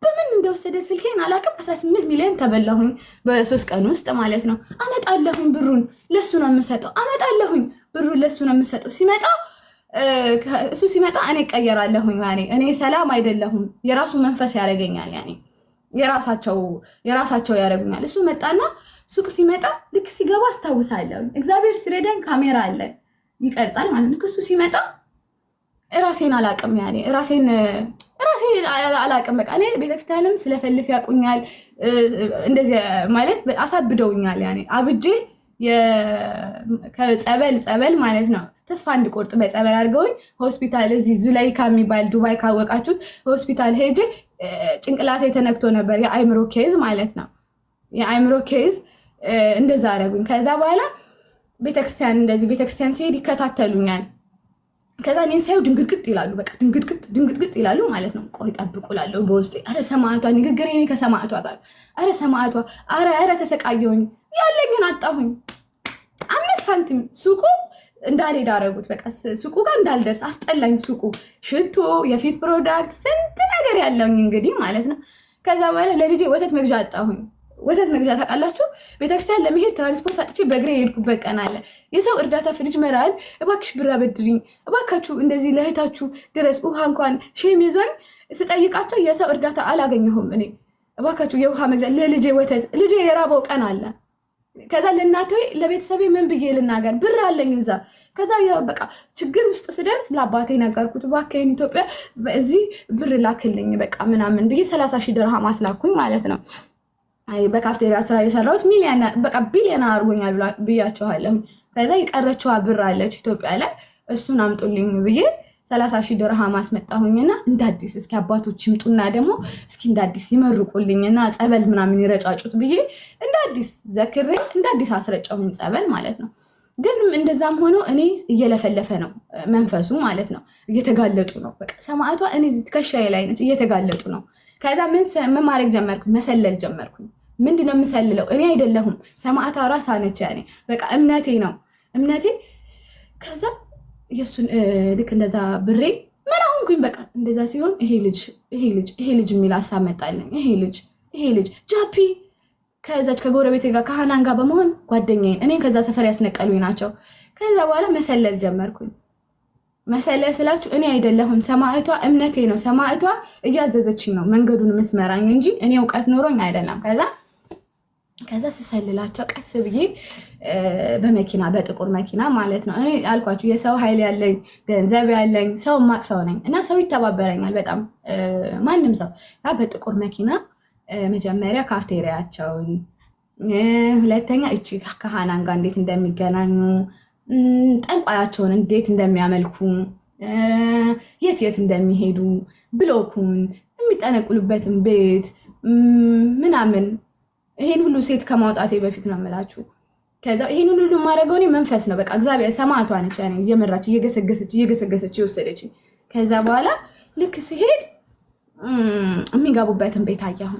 በምን እንደወሰደ ስልኬን አላቅም። 18 ሚሊዮን ተበላሁኝ በ3 ቀን ውስጥ ማለት ነው። አመጣለሁኝ ብሩን ለሱ ነው የምሰጠው። እሱ ሲመጣ እኔ እቀየራለሁኝ። ያኔ እኔ ሰላም አይደለሁም፣ የራሱ መንፈስ ያደርገኛል። ያኔ የራሳቸው ያደርጉኛል። እሱ መጣና ሱቅ ሲመጣ ልክ ሲገባ አስታውሳለሁ። እግዚአብሔር ሲረዳኝ ካሜራ አለ ይቀርጻል ማለት ነው። እሱ ሲመጣ ራሴን አላቅም፣ ያኔ ራሴን አላቅም። በቃ እኔ ቤተክርስቲያንም ስለፈልፍ ያቁኛል፣ እንደዚህ ማለት አሳብደውኛል። ያኔ አብጄ ከጸበል ማለት ነው ተስፋ እንድቆርጥ በጸበል አድርገውኝ ሆስፒታል፣ እዚህ ዙላይካ የሚባል ዱባይ ካወቃችሁት ሆስፒታል ሄጄ ጭንቅላቴ ተነክቶ ነበር። የአይምሮ ኬዝ ማለት ነው። የአይምሮ ኬዝ እንደዛ አደረጉኝ። ከዛ በኋላ ቤተክርስቲያን ሲሄድ ይከታተሉኛል። ከዛ እኔን ሳይው ድንግጥግጥ ይላሉ። በቃ ድንግጥግጥ ይላሉ ማለት ነው። ቆይ ጠብቁ እላለሁ በውስጤ። አረ ሰማዕቷ ንግግሬ እኔ ከሰማዕቷ ጋር አረ ሰማዕቷ አረ ተሰቃየሁኝ። ያለኝን አጣሁኝ። 5 ሳንቲም ሱቁ እንዳልሄድ አደረጉት። በቃ ሱቁ ጋር እንዳልደርስ አስጠላኝ። ሱቁ ሽቶ፣ የፊት ፕሮዳክት፣ ስንት ነገር ያለውኝ እንግዲህ ማለት ነው። ከዛ በኋላ ለልጄ ወተት መግዣ አጣሁኝ። ወተት መግዣ ታውቃላችሁ? ቤተክርስቲያን ለመሄድ ትራንስፖርት አጥቼ በእግሬ የሄድኩበት ቀን አለ። የሰው እርዳታ ፍሪጅ መራል፣ እባክሽ ብር አበድሪኝ እባካችሁ፣ እንደዚህ ለእህታችሁ ድረስ ውሃ እንኳን ሼም ይዞኝ ስጠይቃቸው የሰው እርዳታ አላገኘሁም። እኔ እባካችሁ የውሃ መግዣ ለልጄ ወተት፣ ልጄ የራበው ቀን አለ። ከዛ ለእናቴ ለቤተሰቤ ምን ብዬ ልናገር? ብር አለኝ እዛ። ከዛ በቃ ችግር ውስጥ ስደርስ ለአባቴ ነገርኩት። እባክህን ኢትዮጵያ እዚህ ብር ላክልኝ በቃ ምናምን ብዬ 30,000 ድርሃም አስላኩኝ ማለት ነው። በካፍቴሪያ ስራ የሰራሁት ቢሊዮን አድርጎኛል ብያቸዋለሁ። ከዛ የቀረችዋ ብር አለች ኢትዮጵያ ላይ፣ እሱን አምጡልኝ ብዬ 30,000 ድርሃም አስመጣሁኝና እንዳዲስ እስኪ አባቶች ይምጡና ደግሞ እስኪ እንዳዲስ ይመርቁልኝና ጸበል ምናምን ይረጫጩት ብዬ እንዳዲስ ዘክሬ እንዳዲስ አስረጫሁኝ ጸበል ማለት ነው። ግን እንደዛም ሆኖ እኔ እየለፈለፈ ነው መንፈሱ ማለት ነው። እየተጋለጡ ነው። በቃ ሰማዕቷ እኔ ትከሻዬ ላይ ነች፣ እየተጋለጡ ነው። ከዛ ምን ማድረግ ጀመርኩኝ? መሰለል ጀመርኩኝ። ምንድነው የምሰልለው? እኔ አይደለሁም ሰማዕቷ ራሷ ነች። ያኔ በቃ እምነቴ ነው እምነቴ። ከዛ የሱን ልክ እንደዛ ብሬ ምን አሁንኩኝ? በቃ እንደዛ ሲሆን ይሄ ልጅ የሚል ሀሳብ መጣልኝ። ይሄ ልጅ ጃፒ ከዛች ከጎረቤቴ ጋር ከሃናን ጋር በመሆን ጓደኛዬን እኔን ከዛ ሰፈር ያስነቀሉኝ ናቸው። ከዛ በኋላ መሰለል ጀመርኩኝ። መሰለል ስላችሁ እኔ አይደለሁም ሰማዕቷ እምነቴ ነው። ሰማዕቷ እያዘዘችኝ ነው መንገዱን የምትመራኝ እንጂ እኔ እውቀት ኖሮኝ አይደለም። ከዛ ስሰልላቸው ቀስ ብዬ በመኪና በጥቁር መኪና ማለት ነው። እኔ አልኳችሁ የሰው ኃይል ያለኝ ገንዘብ ያለኝ ሰው ማቅ ሰው ነኝ እና ሰው ይተባበረኛል በጣም ማንም ሰው። በጥቁር መኪና መጀመሪያ ካፍቴሪያቸውን፣ ሁለተኛ እቺ ከሃናን ጋር እንዴት እንደሚገናኙ፣ ጠንቋያቸውን እንዴት እንደሚያመልኩ፣ የት እንደሚሄዱ፣ ብሎኩን የሚጠነቁሉበትን ቤት ምናምን ይሄን ሁሉ ሴት ከማውጣቴ በፊት ነው የምላችሁ። ከዛ ይሄን ሁሉ ማድረገው እኔ መንፈስ ነው። በቃ እግዚአብሔር ሰማዕቷ ነች ያኔ እየመራች እየገሰገሰች ይወሰደች። ከዛ በኋላ ልክ ሲሄድ የሚገቡበትን ቤት አየሁ።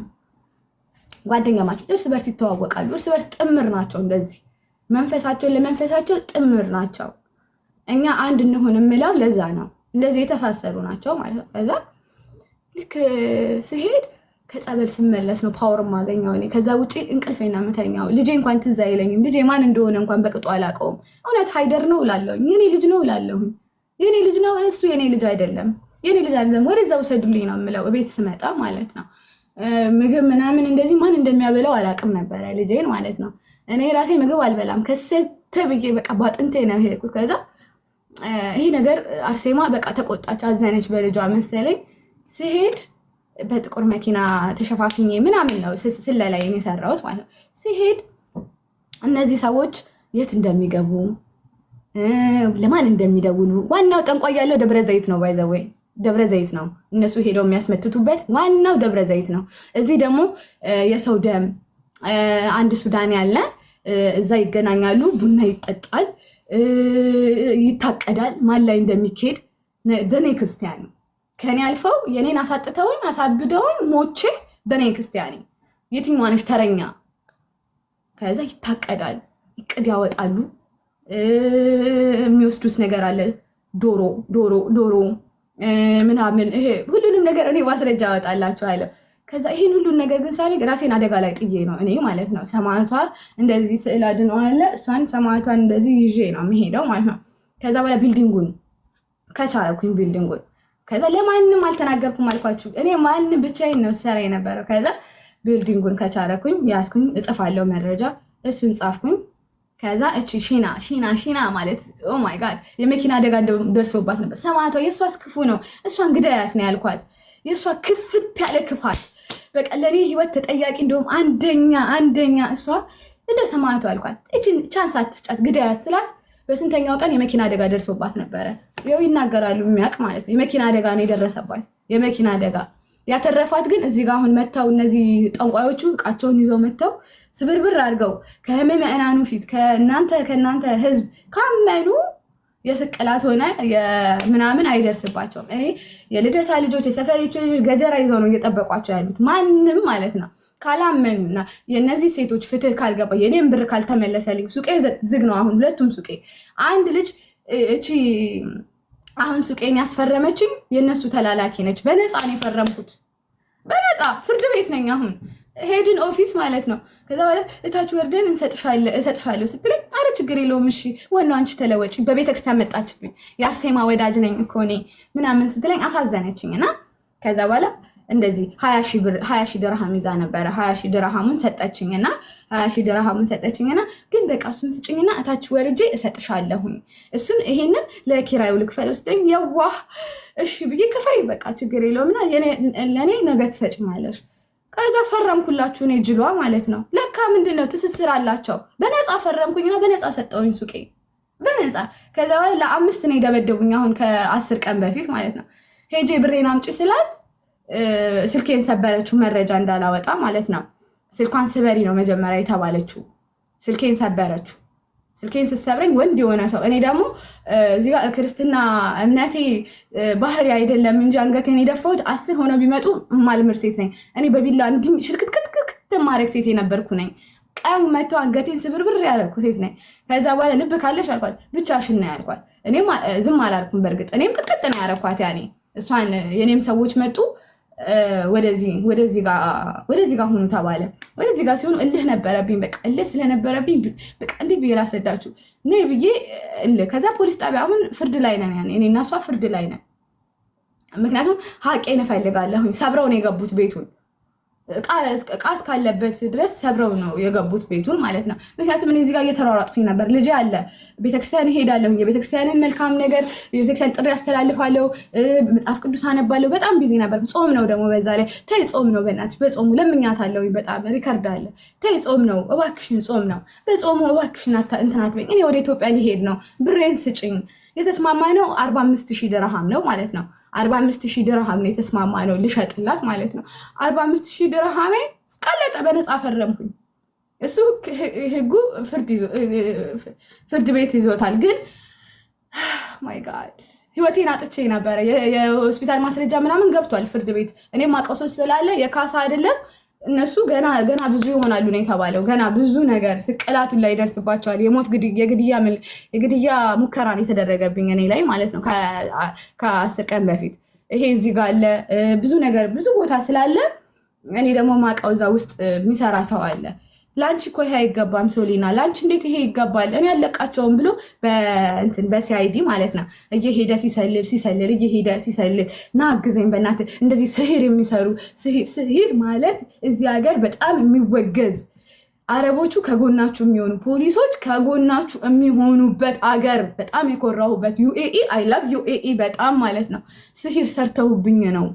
ጓደኛ ማች እርስ በርስ ይተዋወቃሉ። እርስ በርስ ጥምር ናቸው። እንደዚህ ለመንፈሳቸው ጥምር ናቸው። እኛ አንድ እንሆን የምለው ለዛ ነው። እንደዚህ የተሳሰሩ ናቸው ማለት ነው። ከዛ ልክ ሲሄድ ከጸበል ስመለስ ነው ፓወር ማገኘው እኔ። ከዛ ውጪ እንቅልፌና መተኛው። ልጄ እንኳን ትዝ አይለኝም። ልጄ ማን እንደሆነ እንኳን በቅጡ አላውቀውም። እውነት ሃይደር ነው እላለሁ። የኔ ልጅ ነው እላለሁ። የኔ ልጅ ነው እሱ የኔ ልጅ አይደለም። ወደዛ ውሰዱልኝ ነው የምለው ቤት ስመጣ ማለት ነው። ምግብ ምናምን እንደዚህ ማን እንደሚያበላው አላውቅም ነበረ ልጄን ማለት ነው። እኔ ራሴ ምግብ አልበላም። ከሰተ ብዬ በቃ ባጥንቴ ነው ሄድኩት። ከዛ ይሄ ነገር አርሴማ በቃ ተቆጣች፣ አዘነች በልጇ መሰለኝ። ሲሄድ በጥቁር መኪና ተሸፋፊኝ ምናምን ነው ስለላይ የሰራሁት ማለት ነው። ሲሄድ እነዚህ ሰዎች የት እንደሚገቡ ለማን እንደሚደውሉ ዋናው ጠንቋይ ያለው ደብረ ዘይት ነው። ባይዘወይ ደብረ ዘይት ነው እነሱ ሄደው የሚያስመትቱበት ዋናው ደብረ ዘይት ነው። እዚህ ደግሞ የሰው ደም አንድ ሱዳን ያለ እዛ ይገናኛሉ፣ ቡና ይጠጣል፣ ይታቀዳል ማን ላይ እንደሚካሄድ ደኔ ክርስቲያን ከኔ አልፈው የኔን አሳጥተውን አሳብደውን ሞቼ ደኔ ክርስቲያን የትኛው ነሽ ተረኛ። ከዛ ይታቀዳል፣ ይቅድ ያወጣሉ። የሚወስዱት ነገር አለ ዶሮ ምናምን ይሄ ሁሉንም ነገር እኔ ማስረጃ አወጣላችኋለሁ። ከዛ ይሄን ሁሉን ነገር ግን ሳልክ ራሴን አደጋ ላይ ጥዬ ነው እኔ ማለት ነው። ሰማዕቷ እንደዚህ ስዕል አድኖ አለ እሷን ሰማዕቷን እንደዚህ ይዤ ነው የምሄደው ማለት ነው። ከዛ በኋላ ቢልዲንጉን ከቻልኩኝ ቢልዲንጉን ከዛ ለማንንም አልተናገርኩም አልኳችሁ። እኔ ማንንም ብቻዬን ነው ሰራ የነበረው። ከዛ ቢልዲንጉን ከቻልኩኝ ያስኩኝ እጽፋለሁ መረጃ እሱን ጻፍኩኝ። ከዛ እቺ ሺና ማለት ኦ ማይ ጋድ የመኪና አደጋ ደርሶባት ነበር ሰማዕቷ። የእሷስ ክፉ ነው እሷን ግዳያት ነው ያልኳት። የእሷ ክፍት ያለ ክፋት በቃ ለኔ ህይወት ተጠያቂ እንደውም አንደኛ እሷ እንደ ሰማዕቷ አልኳት። እቺን ቻንስ አትስጫት ግዳያት ስላት በስንተኛው ቀን የመኪና አደጋ ደርሶባት ነበረ። ይኸው ይናገራሉ የሚያውቅ ማለት ነው። የመኪና አደጋ ነው የደረሰባት የመኪና አደጋ። ያተረፋት ግን እዚህ ጋር አሁን መተው እነዚህ ጠንቋዮቹ እቃቸውን ይዘው መተው ስብርብር አድርገው ከምዕመናኑ ፊት ከእናንተ ህዝብ ካመኑ የስቅላት ሆነ ምናምን አይደርስባቸውም። እኔ የልደታ ልጆች የሰፈሪቱ ገጀራ ይዘው ነው እየጠበቋቸው ያሉት ማንም ማለት ነው። ካላመኑና የነዚህ ሴቶች ፍትህ ካልገባ የኔም ብር ካልተመለሰልኝ ሱቄ ዝግ ነው አሁን ሁለቱም ሱቄ። አንድ ልጅ እቺ አሁን ሱቄን ያስፈረመችኝ የነሱ ተላላኪ ነች። በነፃ ነው የፈረምኩት በነፃ ፍርድ ቤት ነኝ አሁን ሄድን ኦፊስ ማለት ነው። ከዛ በኋላ እታች ወርደን እሰጥሻለሁ ስትለኝ አረ ችግር የለውም እሺ ዋናው አንቺ ተለወጪ በቤተክርስቲያን መጣችብኝ የአርሴማ ወዳጅ ነኝ እኮ እኔ ምናምን ስትለኝ አሳዘነችኝና ከዛ በኋላ እንደዚህ 20 ሺህ ድርሃም ይዛ ነበረ 20 ሺህ ድርሃሙን ሰጠችኝና ግን በቃ እሱን ስጭኝና እታች ወርጄ እሰጥሻለሁኝ እሱን ይሄንን ለኪራዩ ልክፈል ስትለኝ የዋህ እሺ ብዬ ክፈይ በቃ ችግር የለውምና ለኔ ነገ ትሰጭኛለሽ። ከዛ ፈረምኩላችሁ እኔ ጅሏ ማለት ነው። ለካ ምንድነው ትስስር አላቸው። በነፃ ፈረምኩኝና በነፃ ሰጠውኝ ሱቄ በነፃ። ከዛ በኋላ ለአምስት ነው የደበደቡኝ አሁን ከ10 ቀን በፊት ማለት ነው። ሄጄ ብሬን አምጪ ስላት ስልኬን ሰበረችው መረጃ እንዳላወጣ ማለት ነው። ስልኳን ስበሪ ነው መጀመሪያ የተባለችው። ስልኬን ሰበረችው። ስልኬን ስትሰብረኝ ወንድ የሆነ ሰው እኔ ደግሞ እዚህ ጋር ክርስትና እምነቴ ባህሪ አይደለም እንጂ አንገቴን የደፋሁት 10 ሆነ ቢመጡ ማልምር ሴት ነኝ እኔ። በቢላ እንዲህ ሽልክትክትክት ማረግ ሴት የነበርኩ ነኝ። ቀን መቶ አንገቴን ስብርብር ያደረኩ ሴት ነኝ። ከዛ በኋላ ልብ ካለሽ አልኳት ብቻሽን ነው ያልኳት። እኔም ዝም አላልኩም። በእርግጥ እኔም ቅጥቅጥ ነው ያደረኳት። ያኔ እሷን የኔም ሰዎች መጡ ወደዚህ ጋር ሆኑ ተባለ። ወደዚህ ጋር ሲሆኑ እልህ ነበረብኝ። በቃ እልህ ስለነበረብኝ በቃ እንዴት ብዬ ላስረዳችሁ ነይ ብዬ እልህ። ከዛ ፖሊስ ጣቢያ አሁን ፍርድ ላይ ነን ያኔ እኔ እና እሷ ፍርድ ላይ ነን። ምክንያቱም ሀቄን እፈልጋለሁ። ሰብረው ነው የገቡት ቤቱን። እቃ እስካለበት ድረስ ሰብረው ነው የገቡት ቤቱን ማለት ነው። ምክንያቱም እኔ እዚህ ጋር እየተሯሯጥኩኝ ነበር። ልጅ አለ ቤተክርስቲያን እሄዳለሁ። የቤተክርስቲያንን መልካም ነገር የቤተክርስቲያን ጥሪ አስተላልፋለሁ። መጽሐፍ ቅዱስ አነባለሁ። በጣም ቢዚ ነበር። ጾም ነው ደግሞ በዛ ላይ ተይ ጾም ነው በእናትሽ በጾሙ ለምኛታለሁ። በጣም ሪከርድ አለ። ተይ ጾም ነው እባክሽን ጾም ነው በጾሙ እባክሽን እንትን አትበይኝ። እኔ ወደ ኢትዮጵያ ሊሄድ ነው ብሬን ስጭኝ። የተስማማነው 45,000 ድርሃም ነው ማለት ነው። 45,000 ድርሃም ነው የተስማማነው ልሸጥላት ማለት ነው። 45,000 ድርሃሜ ቀለጠ በነፃ ፈረምኩኝ። እሱ ህጉ ፍርድ ቤት ይዞታል። ግን ማይ ጋድ ህይወቴን አጥቼ ነበረ። የሆስፒታል ማስረጃ ምናምን ገብቷል ፍርድ ቤት። እኔም ማቀሶ ስላለ የካሳ አይደለም እነሱ ገና ብዙ ይሆናሉ ነው የተባለው። ገና ብዙ ነገር ስቅላቱን ላይ ይደርስባቸዋል። የሞት የግድያ ሙከራ ነው የተደረገብኝ እኔ ላይ ማለት ነው ከ10 ቀን በፊት። ይሄ እዚህ ጋር አለ ብዙ ነገር ብዙ ቦታ ስላለ እኔ ደግሞ ማውቀው እዛ ውስጥ የሚሰራ ሰው አለ። ላንቺ እኮ ይሄ አይገባም ሶሊና፣ ላንቺ እንዴት ይሄ ይገባል? እኔ ያለቃቸውም ብሎ በሲአይዲ ማለት ነው እየሄደ ሲሰልል እየሄደ ሲሰልል ና አግዘኝ በእናትህ እንደዚህ ስሂር የሚሰሩ ስሂር ማለት እዚህ ሀገር በጣም የሚወገዝ አረቦቹ ከጎናችሁ የሚሆኑ ፖሊሶች ከጎናችሁ የሚሆኑበት አገር በጣም የኮራሁበት ዩኤኢ አይ ላቭ ዩኤኢ በጣም ማለት ነው። ስሂር ሰርተውብኝ ነው